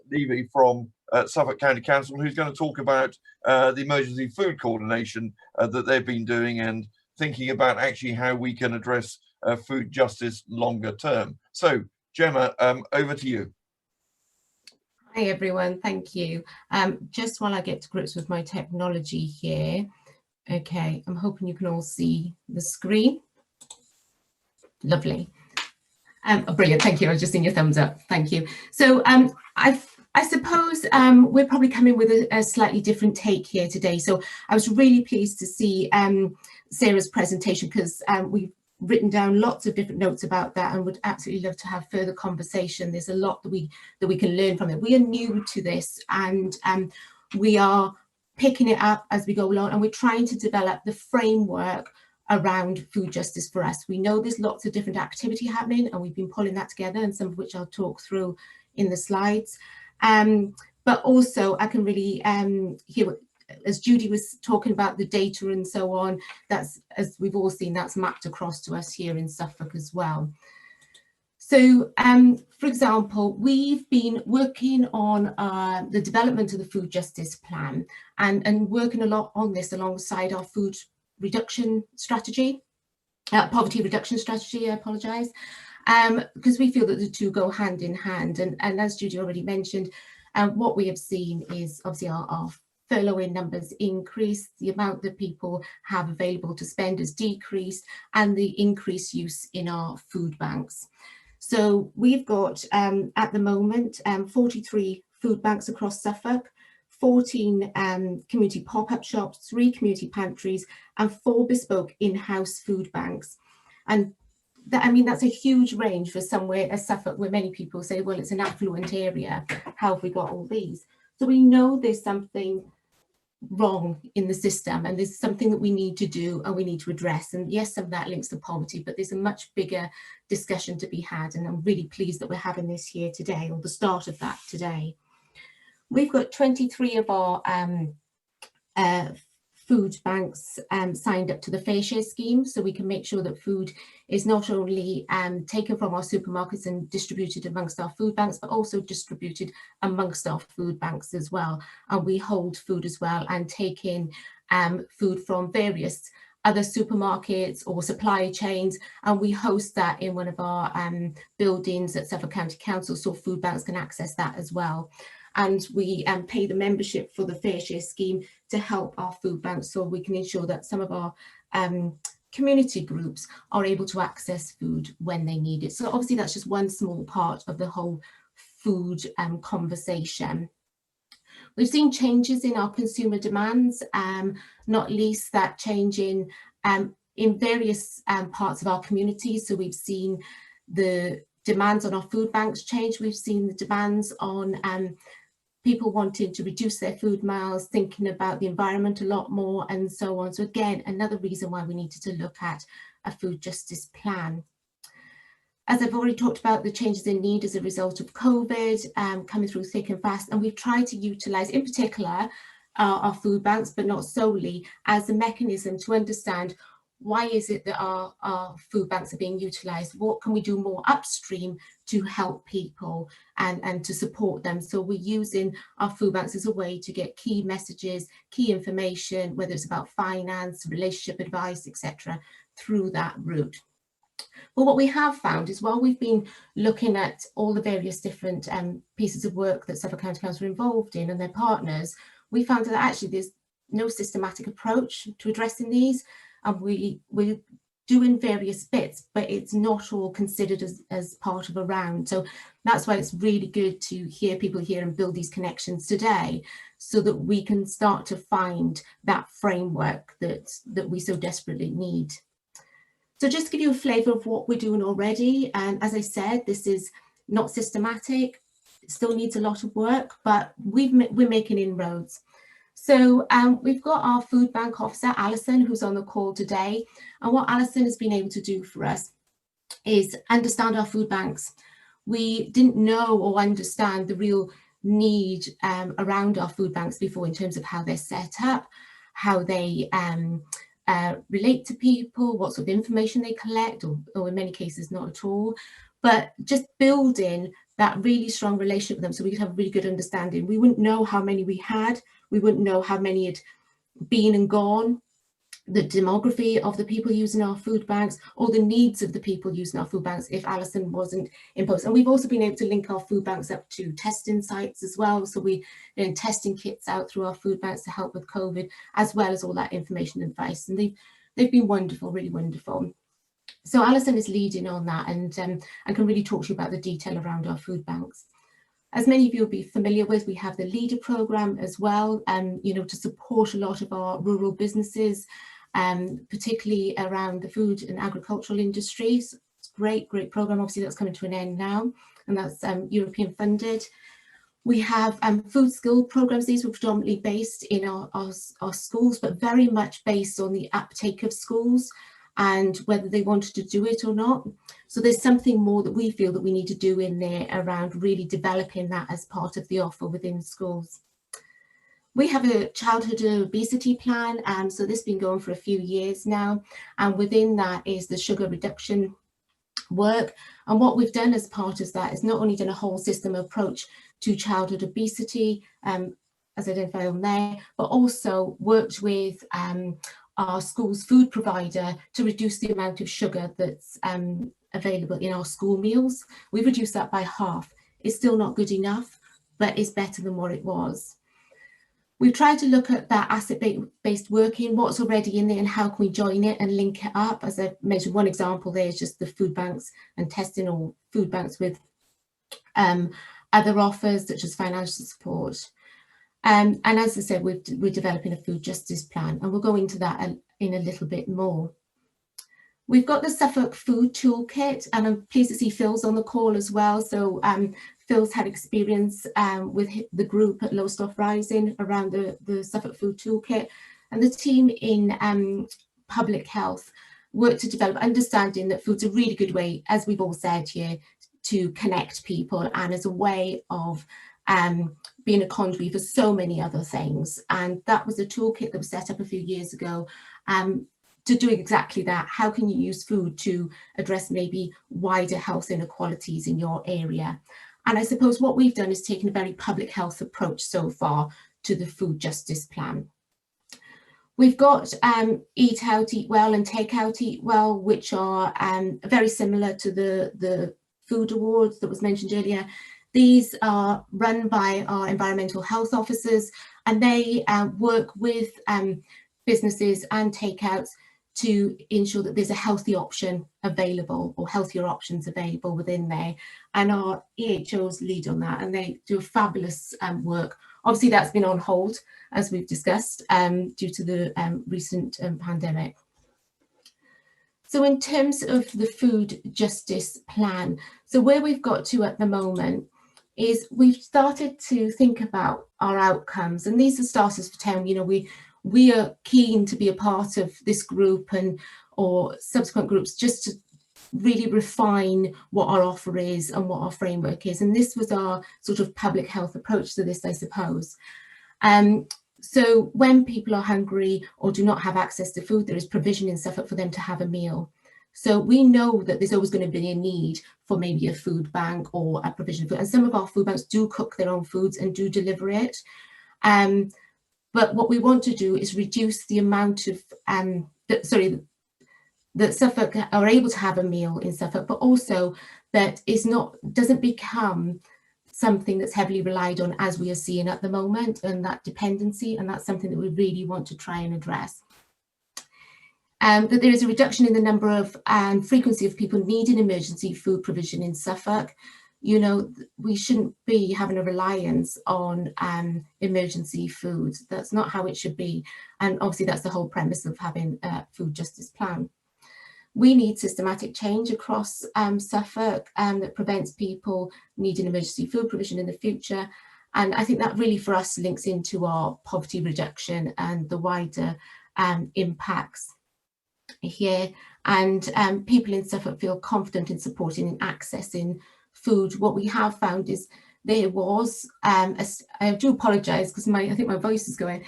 Levy from Suffolk County Council, who's going to talk about the emergency food coordination that they've been doing and thinking about actually how we can address food justice longer term. So Gemma, over to you. Hi everyone, thank you. Just while I get to grips with my technology here. Okay, I'm hoping you can all see the screen. Lovely. Brilliant, thank you. I was just seeing your thumbs up. Thank you. So I suppose we're probably coming with a slightly different take here today. So I was really pleased to see Sarah's presentation, because we've written down lots of different notes about that and would absolutely love to have further conversation. There's a lot that we can learn from it. We are new to this, and we are picking it up as we go along, and we're trying to develop the framework around food justice for us. We know there's lots of different activity happening, and we've been pulling that together, and some of which I'll talk through in the slides. But also I can really hear, as Judy was talking about the data and so on, that's, as we've all seen, that's mapped across to us here in Suffolk as well. So, for example, we've been working on the development of the food justice plan and working a lot on this alongside our food reduction strategy, poverty reduction strategy, I apologise, because we feel that the two go hand in hand. And as Judy already mentioned, what we have seen is obviously our furloughing numbers increase, the amount that people have available to spend has decreased, and the increased use in our food banks. So we've got at the moment 43 food banks across Suffolk, 14 community pop-up shops, 3 community pantries, and 4 bespoke in-house food banks. And that, I mean, that's a huge range for somewhere as Suffolk, where many people say, well, it's an affluent area, how have we got all these? So we know there's something wrong in the system, and there's something that we need to do and we need to address. And yes, some of that links to poverty, but there's a much bigger discussion to be had, and I'm really pleased that we're having this here today, or the start of that today. We've got 23 of our food banks signed up to the Fair Share scheme, so we can make sure that food is not only taken from our supermarkets and distributed amongst our food banks, but also distributed amongst our food banks as well. And we hold food as well and take in food from various other supermarkets or supply chains, and we host that in one of our buildings at Suffolk County Council, so food banks can access that as well. And we pay the membership for the Fair Share scheme to help our food banks, so we can ensure that some of our community groups are able to access food when they need it. So obviously that's just one small part of the whole food conversation. We've seen changes in our consumer demands, not least that change in various parts of our community. So we've seen the demands on our food banks change. We've seen the demands on people wanting to reduce their food miles, thinking about the environment a lot more, and so on. So again, another reason why we needed to look at a food justice plan. As I've already talked about, the changes in need as a result of COVID coming through thick and fast, and we've tried to utilise, in particular, our food banks, but not solely, as a mechanism to understand why is it that our food banks are being utilised? What can we do more upstream to help people and to support them? So we're using our food banks as a way to get key messages, key information, whether it's about finance, relationship advice, etc., through that route. But what we have found is, while we've been looking at all the various different pieces of work that Suffolk County Council are involved in and their partners, we found that actually there's no systematic approach to addressing these. And we're doing various bits, but it's not all considered as part of a round. So that's why it's really good to hear people here and build these connections today, so that we can start to find that framework that we so desperately need. So just to give you a flavour of what we're doing already, and as I said, this is not systematic, it still needs a lot of work, but we're making inroads. So we've got our food bank officer, Alison, who's on the call today. And what Alison has been able to do for us is understand our food banks. We didn't know or understand the real need around our food banks before, in terms of how they're set up, how they relate to people, what sort of information they collect, or in many cases not at all. But just building that really strong relationship with them so we could have a really good understanding. We wouldn't know how many we had. We wouldn't know how many had been and gone, the demography of the people using our food banks, or the needs of the people using our food banks if Alison wasn't in post. And we've also been able to link our food banks up to testing sites as well. So we're testing kits out through our food banks to help with COVID, as well as all that information and advice. And they've been wonderful, really wonderful. So Alison is leading on that and can really talk to you about the detail around our food banks. As many of you will be familiar with, we have the Leader programme as well, to support a lot of our rural businesses, particularly around the food and agricultural industries. It's a great programme. Obviously, that's coming to an end now, and that's European funded. We have food skill programmes. These were predominantly based in our schools, but very much based on the uptake of schools and whether they wanted to do it or not. So there's something more that we feel that we need to do in there around really developing that as part of the offer within schools. We have a childhood obesity plan, so this has been going for a few years now, and within that is the sugar reduction work. And what we've done as part of that is not only done a whole system approach to childhood obesity, as identified on there, but also worked with our school's food provider to reduce the amount of sugar that's available in our school meals. We've reduced that by half. It's still not good enough, but it's better than what it was. We've tried to look at that asset-based working, what's already in there and how can we join it and link it up. As I mentioned, one example there is just the food banks and testing all food banks with other offers such as financial support. And as I said, we're developing a food justice plan, and we'll go into that in a little bit more. We've got the Suffolk Food Toolkit, and I'm pleased to see Phil's on the call as well. So Phil's had experience with the group at Lowestoft Rising around the Suffolk Food Toolkit, and the team in public health worked to develop understanding that food's a really good way, as we've all said here, to connect people and as a way of being a conduit for so many other things. And that was a toolkit that was set up a few years ago to do exactly that. How can you use food to address maybe wider health inequalities in your area? And I suppose what we've done is taken a very public health approach so far to the food justice plan. We've got Eat Out, Eat Well and Take Out, Eat Well, which are very similar to the food awards that was mentioned earlier. These are run by our environmental health officers, and they work with businesses and takeouts to ensure that there's a healthy option available, or healthier options available within there. And our EHOs lead on that, and they do fabulous work. Obviously, that's been on hold, as we've discussed, due to the recent pandemic. So in terms of the food justice plan, so where we've got to at the moment is we've started to think about our outcomes, and these are starters for town. You know, we are keen to be a part of this group and or subsequent groups just to really refine what our offer is and what our framework is. And this was our sort of public health approach to this, I suppose. So when people are hungry or do not have access to food, there is provision in Suffolk for them to have a meal. So we know that there's always going to be a need for maybe a food bank or a provision of food. And some of our food banks do cook their own foods and do deliver it. But what we want to do is reduce the amount of, that Suffolk are able to have a meal in Suffolk, but also that doesn't become something that's heavily relied on as we are seeing at the moment, and that dependency, and that's something that we really want to try and address. That there is a reduction in the number of and frequency of people needing emergency food provision in Suffolk. You know, we shouldn't be having a reliance on emergency food. That's not how it should be. And obviously that's the whole premise of having a food justice plan. We need systematic change across Suffolk that prevents people needing emergency food provision in the future. And I think that really for us links into our poverty reduction and the wider impacts here. And people in Suffolk feel confident in supporting and accessing food. What we have found is there was, I do apologise because I think my voice is going,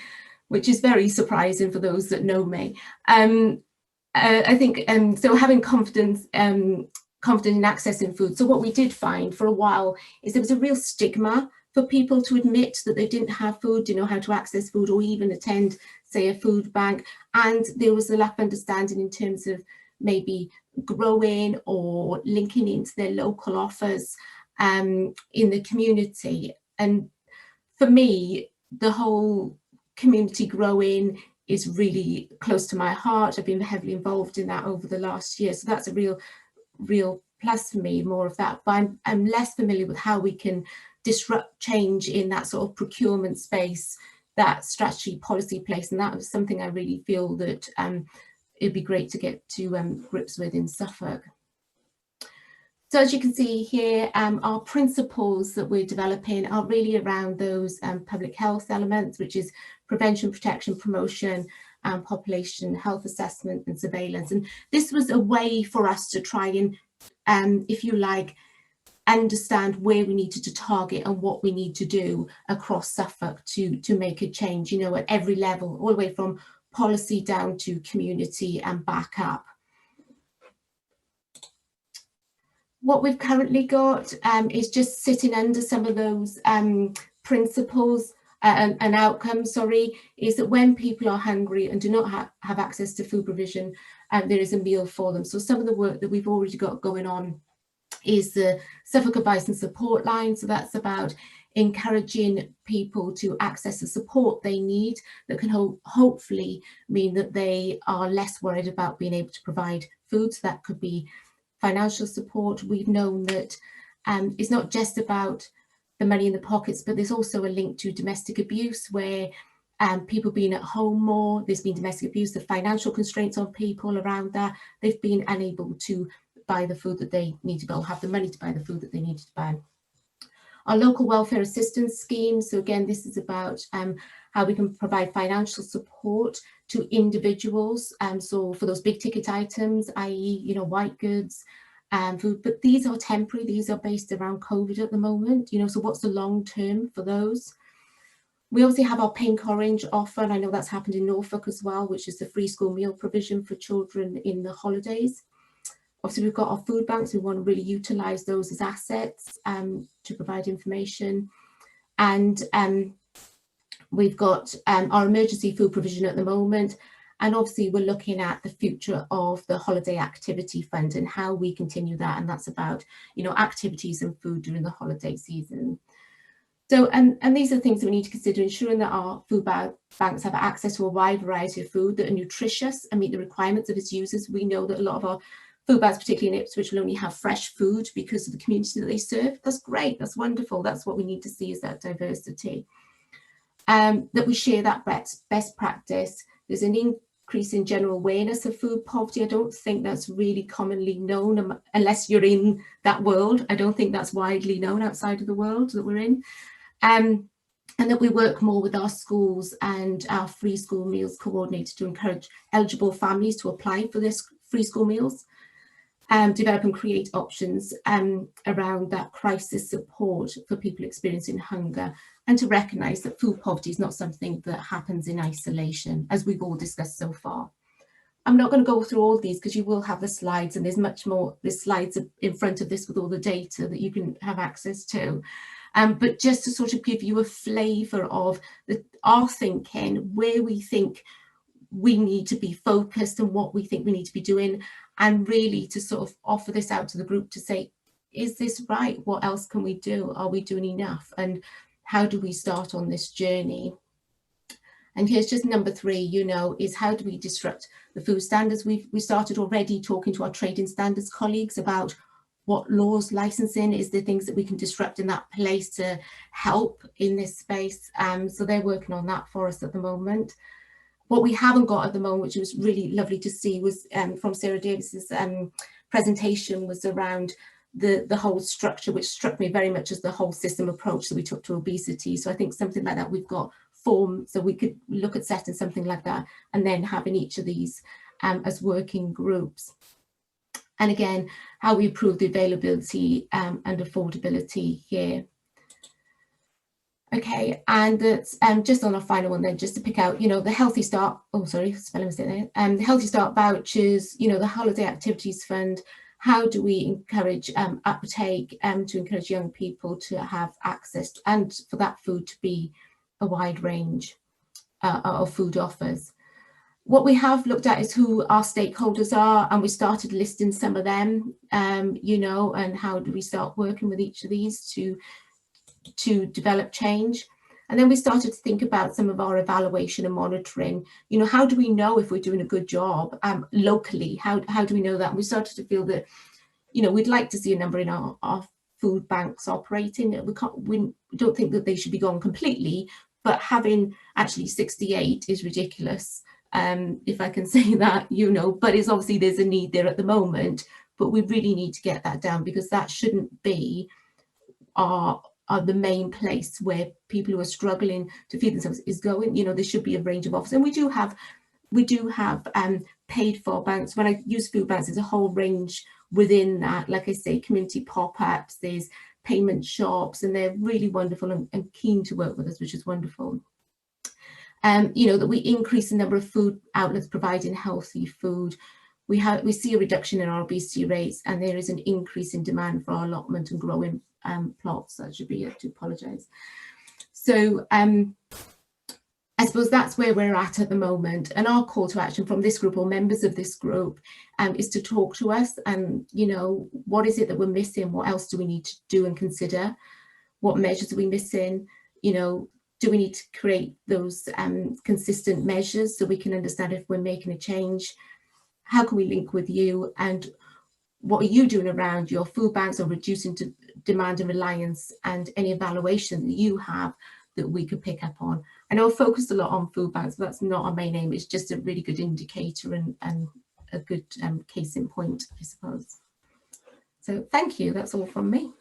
which is very surprising for those that know me. I think so having confidence in accessing food. So what we did find for a while is there was a real stigma for people to admit that they didn't have food, didn't know how to access food or even attend, say, a food bank. And there was a lack of understanding in terms of maybe growing or linking into their local offers in the community. And for me, the whole community growing is really close to my heart. I've been heavily involved in that over the last year. So that's a real plus for me, more of that. But I'm less familiar with how we can disrupt change in that sort of procurement space, that strategy policy place. And that was something I really feel that it'd be great to get to grips with in Suffolk. So as you can see here, our principles that we're developing are really around those public health elements, which is prevention, protection, promotion, population health assessment and surveillance. And this was a way for us to try and, if you like, understand where we needed to target and what we need to do across Suffolk to make a change, you know, at every level, all the way from policy down to community and back up. What we've currently got is just sitting under some of those principles and outcomes, is that when people are hungry and do not have access to food provision, there is a meal for them. So some of the work that we've already got going on is the Suffolk Advice and Support Line. So that's about encouraging people to access the support they need that can hopefully mean that they are less worried about being able to provide food. So that could be financial support. We've known that it's not just about the money in the pockets, but there's also a link to domestic abuse where people being at home more, there's been domestic abuse, the financial constraints on people around that, they've been unable to buy the food that they need to buy or have the money to buy the food that they need to buy. Our local welfare assistance scheme, so again, this is about how we can provide financial support to individuals. So for those big ticket items, i.e., you know, white goods, food, but these are temporary. These are based around COVID at the moment, you know, so what's the long term for those? We obviously have our pink orange offer, and I know that's happened in Norfolk as well, which is the free school meal provision for children in the holidays. Obviously, we've got our food banks. We want to really utilise those as assets to provide information. And we've got our emergency food provision at the moment. And obviously, we're looking at the future of the Holiday Activity Fund and how we continue that. And that's about, you know, activities and food during the holiday season. So, and these are things that we need to consider, ensuring that our food banks have access to a wide variety of food that are nutritious and meet the requirements of its users. We know that a lot of our food banks, particularly in Ipswich, will only have fresh food because of the community that they serve. That's great, that's wonderful. That's what we need to see, is that diversity. That we share that best practice. There's an increasing general awareness of food poverty. I don't think that's really commonly known unless you're in that world. I don't think that's widely known outside of the world that we're in. And that we work more with our schools and our free school meals coordinator to encourage eligible families to apply for this free school meals, develop and create options around that crisis support for people experiencing hunger, and to recognise that food poverty is not something that happens in isolation, as we've all discussed so far. I'm not going to go through all these because you will have the slides, and there's much more. There's slides in front of this with all the data that you can have access to. But just to sort of give you a flavour of our thinking, where we think we need to be focused and what we think we need to be doing, and really to sort of offer this out to the group to say, is this right? What else can we do? Are we doing enough? And how do we start on this journey? And here's just number 3, is how do we disrupt the food standards? We started already talking to our trading standards colleagues about what laws, licensing, is the things that we can disrupt in that place to help in this space. So they're working on that for us at the moment. What we haven't got at the moment, which was really lovely to see, was from Sarah Davis's presentation, was around the whole structure, which struck me very much as the whole system approach that we took to obesity. So I think something like that, we've got form, so we could look at setting something like that and then having each of these as working groups. And again, how we improve the availability and affordability here. Okay, and that's just on a final one then, just to pick out, the Healthy Start, spelling mistake there, the Healthy Start vouchers, the Holiday Activities Fund. How do we encourage uptake to encourage young people to have access and for that food to be a wide range of food offers? What we have looked at is who our stakeholders are, and we started listing some of them, and how do we start working with each of these to develop change. And then we started to think about some of our evaluation and monitoring. How do we know if we're doing a good job locally? How do we know that? And we started to feel that, we'd like to see a number in our food banks operating. We don't think that they should be gone completely, but having actually 68 is ridiculous. If I can say that, but it's obviously there's a need there at the moment, but we really need to get that down, because that shouldn't be the main place where people who are struggling to feed themselves is going. There should be a range of offers, and we do have paid for banks. When I use food banks, there's a whole range within that. Like I say, community pop-ups, there's payment shops, and they're really wonderful and keen to work with us, which is wonderful. That we increase the number of food outlets providing healthy food. We see a reduction in our obesity rates, and there is an increase in demand for our allotment and growing plots. That should be it, to apologise. So I suppose that's where we're at the moment. And our call to action from this group, or members of this group, is to talk to us and, what is it that we're missing? What else do we need to do and consider? What measures are we missing? Do we need to create those consistent measures so we can understand if we're making a change? How can we link with you? And what are you doing around your food banks or reducing demand and reliance, and any evaluation that you have that we could pick up on? I know I've focused a lot on food banks, but that's not our main aim. It's just a really good indicator and a good case in point, I suppose. So thank you. That's all from me.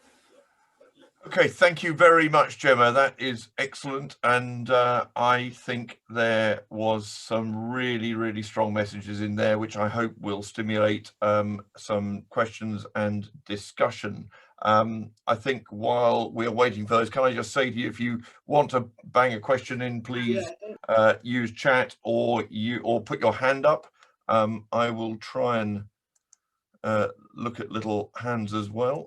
Okay, thank you very much, Gemma. That is excellent. And I think there was some really, really strong messages in there, which I hope will stimulate some questions and discussion. I think while we're waiting for those, can I just say to you, if you want to bang a question in, please use chat or put your hand up. I will try and look at little hands as well.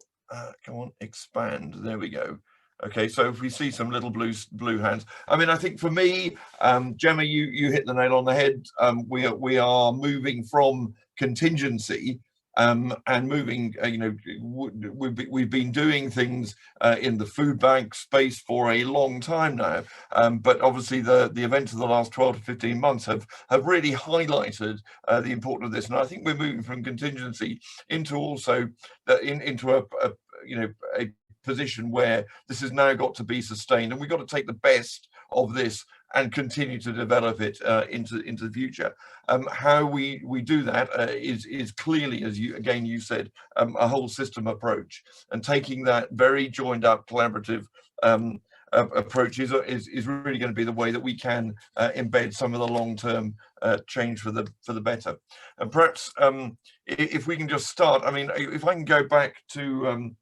Come on, expand. There we go. Okay, so if we see some little blue hands, I mean, I think for me, Gemma, you hit the nail on the head. We are moving from contingency and moving. We've been doing things in the food bank space for a long time now, but obviously the events of the last 12 to 15 months have really highlighted the importance of this. And I think we're moving from contingency into also into a position where this has now got to be sustained, and we've got to take the best of this and continue to develop it into the future. How we do that is clearly, as you said, a whole system approach, and taking that very joined up collaborative approach is really going to be the way that we can embed some of the long-term change for the better. And perhaps if we can just start, I mean, if I can go back to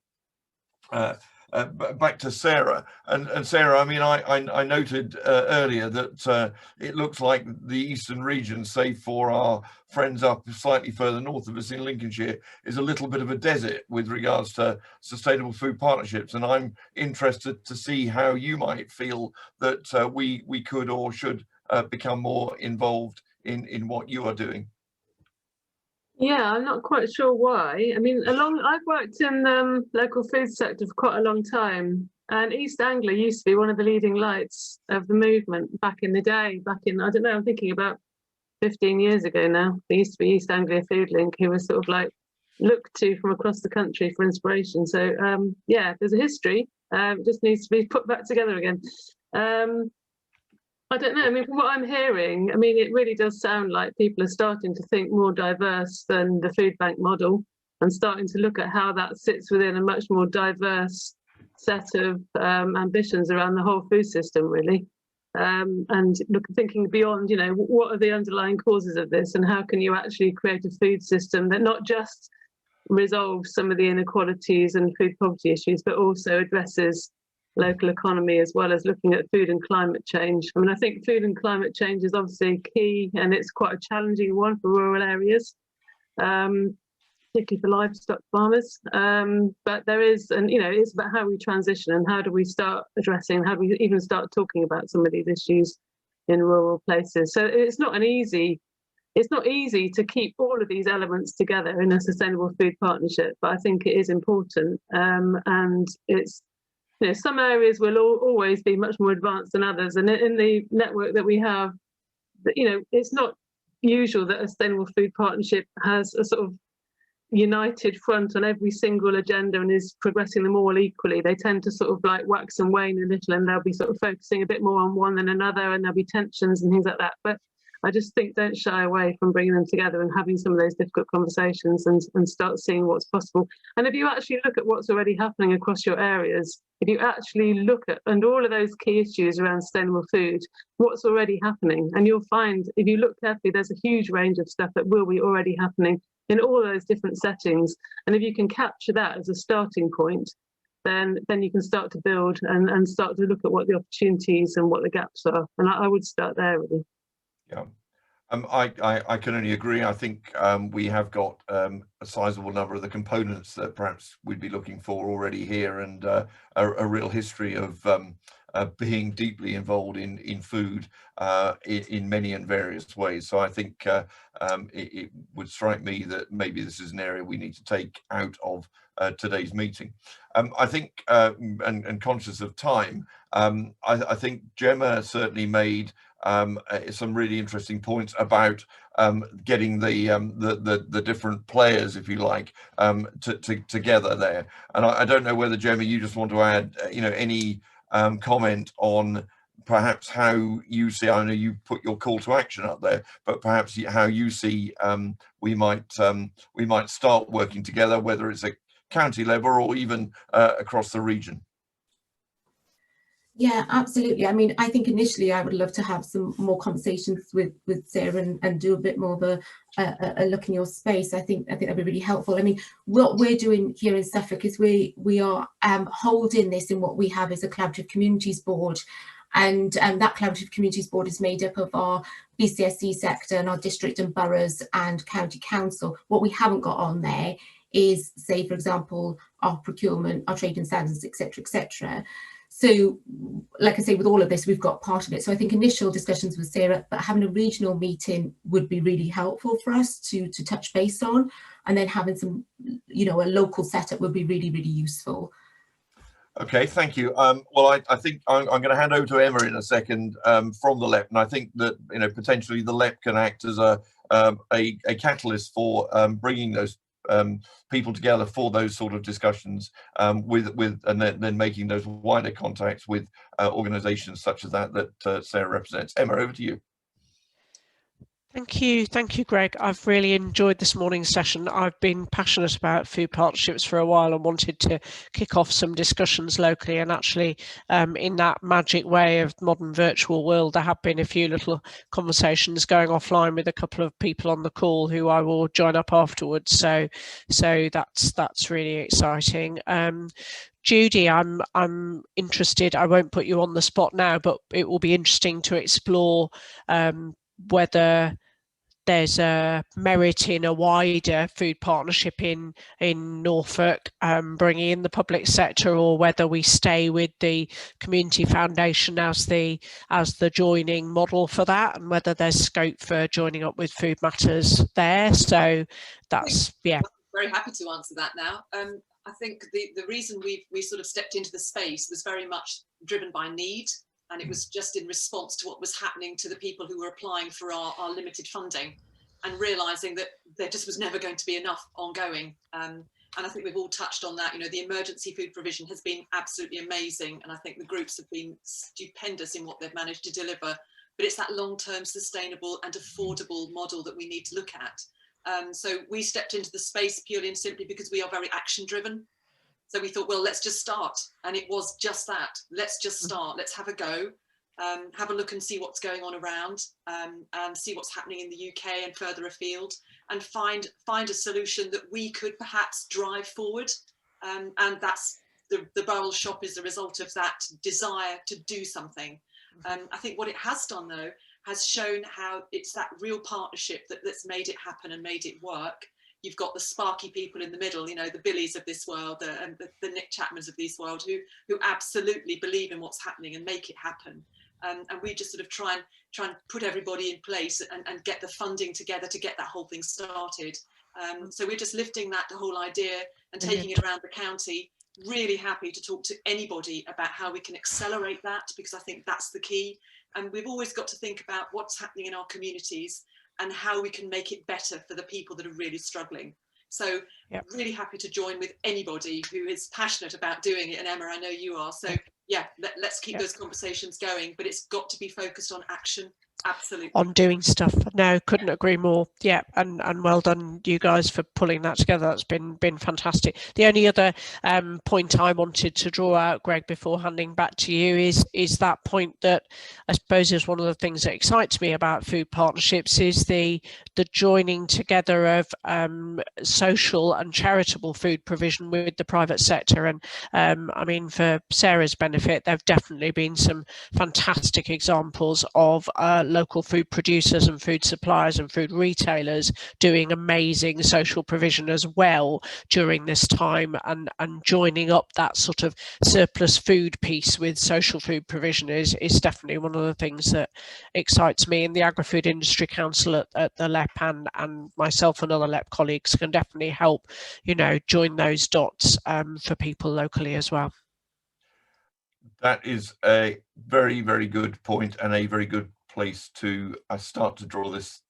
Sarah, and Sarah, I mean, I noted earlier that it looks like the eastern region, save for our friends up slightly further north of us in Lincolnshire, is a little bit of a desert with regards to sustainable food partnerships, and I'm interested to see how you might feel that we could or should become more involved in what you are doing. Yeah, I'm not quite sure why. I mean, I've worked in the local food sector for quite a long time, and East Anglia used to be one of the leading lights of the movement back in the day. Back in, I don't know, I'm thinking about 15 years ago now. There used to be East Anglia Food Link, who was sort of like looked to from across the country for inspiration. So yeah, there's a history. It just needs to be put back together again. I don't know. I mean, from what I'm hearing, I mean, it really does sound like people are starting to think more diverse than the food bank model, and starting to look at how that sits within a much more diverse set of ambitions around the whole food system, really. And thinking beyond, you know, what are the underlying causes of this, and how can you actually create a food system that not just resolves some of the inequalities and food poverty issues, but also addresses local economy, as well as looking at food and climate change. I mean, I think food and climate change is obviously key, and it's quite a challenging one for rural areas, particularly for livestock farmers. But there is, and you know, it's about how we transition and how do we start addressing, how do we even start talking about some of these issues in rural places. So it's not easy to keep all of these elements together in a sustainable food partnership, but I think it is important, and it's, you know, some areas will always be much more advanced than others, and in the network that we have, you know, it's not usual that a sustainable food partnership has a sort of united front on every single agenda and is progressing them all equally. They tend to sort of like wax and wane a little, and they'll be sort of focusing a bit more on one than another, and there'll be tensions and things like that. But I just think don't shy away from bringing them together and having some of those difficult conversations, and start seeing what's possible. And if you actually look at what's already happening across your areas, if you actually look at, and all of those key issues around sustainable food, what's already happening, and you'll find, if you look carefully, there's a huge range of stuff that will be already happening in all those different settings. And if you can capture that as a starting point, then you can start to build and start to look at what the opportunities and what the gaps are. And I would start there, really. Yeah. I can only agree. I think we have got a sizable number of the components that perhaps we'd be looking for already here, and a real history of being deeply involved in food in many and various ways. So I think it would strike me that maybe this is an area we need to take out of today's meeting. I think, and conscious of time, I think Gemma certainly made some really interesting points about getting the different players, if you like, together there. And I don't know whether, Gemma, you just want to add, you know, any comment on perhaps how you see, I know you put your call to action up there, but perhaps how you see we might start working together, whether it's a county level or even across the region. Yeah, absolutely. I mean, I think initially I would love to have some more conversations with Sarah and do a bit more of a look in your space. I think that'd be really helpful. I mean, what we're doing here in Suffolk is we are holding this in what we have as a collaborative communities board, and that collaborative communities board is made up of our BCSE sector and our district and boroughs and county council. What we haven't got on there is, say, for example, our procurement, our trade and standards, etc., etc. So, like I say, with all of this, we've got part of it. So I think initial discussions with Sarah, but having a regional meeting would be really helpful for us to touch base on, and then having some, you know, a local setup would be really, really useful. Okay, thank you. Well, I think I'm going to hand over to Emma in a second from the LEP, and I think that, you know, potentially the LEP can act as a catalyst for bringing those people together for those sort of discussions, and then making those wider contacts with organisations such as that Sarah represents. Emma, over to you. Thank you, Greg. I've really enjoyed this morning's session. I've been passionate about food partnerships for a while and wanted to kick off some discussions locally, and actually in that magic way of modern virtual world, there have been a few little conversations going offline with a couple of people on the call who I will join up afterwards. So that's really exciting. Judy, I'm interested, I won't put you on the spot now, but it will be interesting to explore whether there's a merit in a wider food partnership in Norfolk, bringing in the public sector, or whether we stay with the community foundation as the joining model for that, and whether there's scope for joining up with Food Matters there. So that's, yeah. I'm very happy to answer that now. I think the reason we sort of stepped into the space was very much driven by need. And it was just in response to what was happening to the people who were applying for our limited funding, and realising that there just was never going to be enough ongoing. And I think we've all touched on that. You know, the emergency food provision has been absolutely amazing, and I think the groups have been stupendous in what they've managed to deliver. But it's that long-term sustainable and affordable model that we need to look at. So we stepped into the space purely and simply because we are very action-driven. So we thought, well, let's just start. And it was just that. Let's just start. Let's have a go, have a look and see what's going on around, and see what's happening in the UK and further afield, and find a solution that we could perhaps drive forward. And that's the barrel shop is the result of that desire to do something. I think what it has done, though, has shown how it's that real partnership that's made it happen and made it work. You've got the sparky people in the middle, you know, the Billies of this world, and the Nick Chapmans of this world, who absolutely believe in what's happening and make it happen. And we just sort of try and put everybody in place and get the funding together to get that whole thing started. So we're just lifting the whole idea and taking it around the county. Really happy to talk to anybody about how we can accelerate that, because I think that's the key. And we've always got to think about what's happening in our communities and how we can make it better for the people that are really struggling. So really happy to join with anybody who is passionate about doing it. And Emma, I know you are. So yeah, let's keep those conversations going, but it's got to be focused on action. Absolutely. On doing stuff. No, couldn't agree more. Yeah, and well done you guys for pulling that together. That's been fantastic. The only other point I wanted to draw out, Greg, before handing back to you is that point that I suppose is one of the things that excites me about food partnerships is the joining together of social and charitable food provision with the private sector. And I mean, for Sarah's benefit, there have definitely been some fantastic examples of local food producers and food suppliers and food retailers doing amazing social provision as well during this time, and joining up that sort of surplus food piece with social food provision is definitely one of the things that excites me. And the Agri-Food Industry Council at the LEP and myself and other LEP colleagues can definitely help, you know, join those dots for people locally as well. That is a very, very good point, and a very good place to start to draw this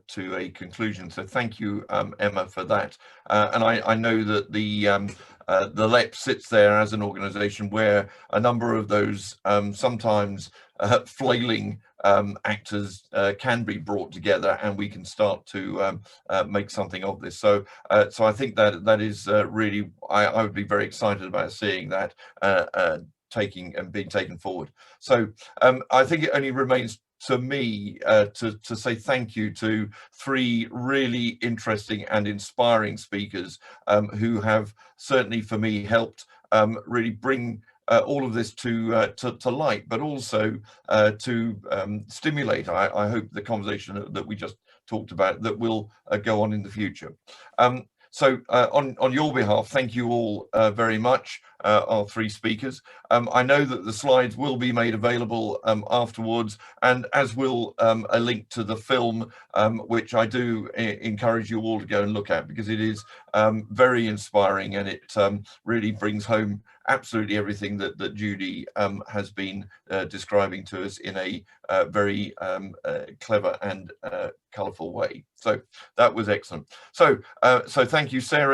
to a conclusion. So thank you, Emma, for that. And I know that the LEP sits there as an organisation where a number of those sometimes flailing actors can be brought together, and we can start to make something of this. So I think that is really, I would be very excited about seeing that being taken forward. So I think it only remains to me to say thank you to three really interesting and inspiring speakers who have certainly for me helped really bring all of this to light, but also to stimulate, I hope, the conversation that we just talked about that will go on in the future. So on your behalf, thank you all very much. our three speakers. I know that the slides will be made available afterwards, and as will a link to the film, which I do encourage you all to go and look at, because it is very inspiring, and it really brings home absolutely everything that Judy has been describing to us in a very clever and colourful way. So that was excellent. So thank you, Sarah.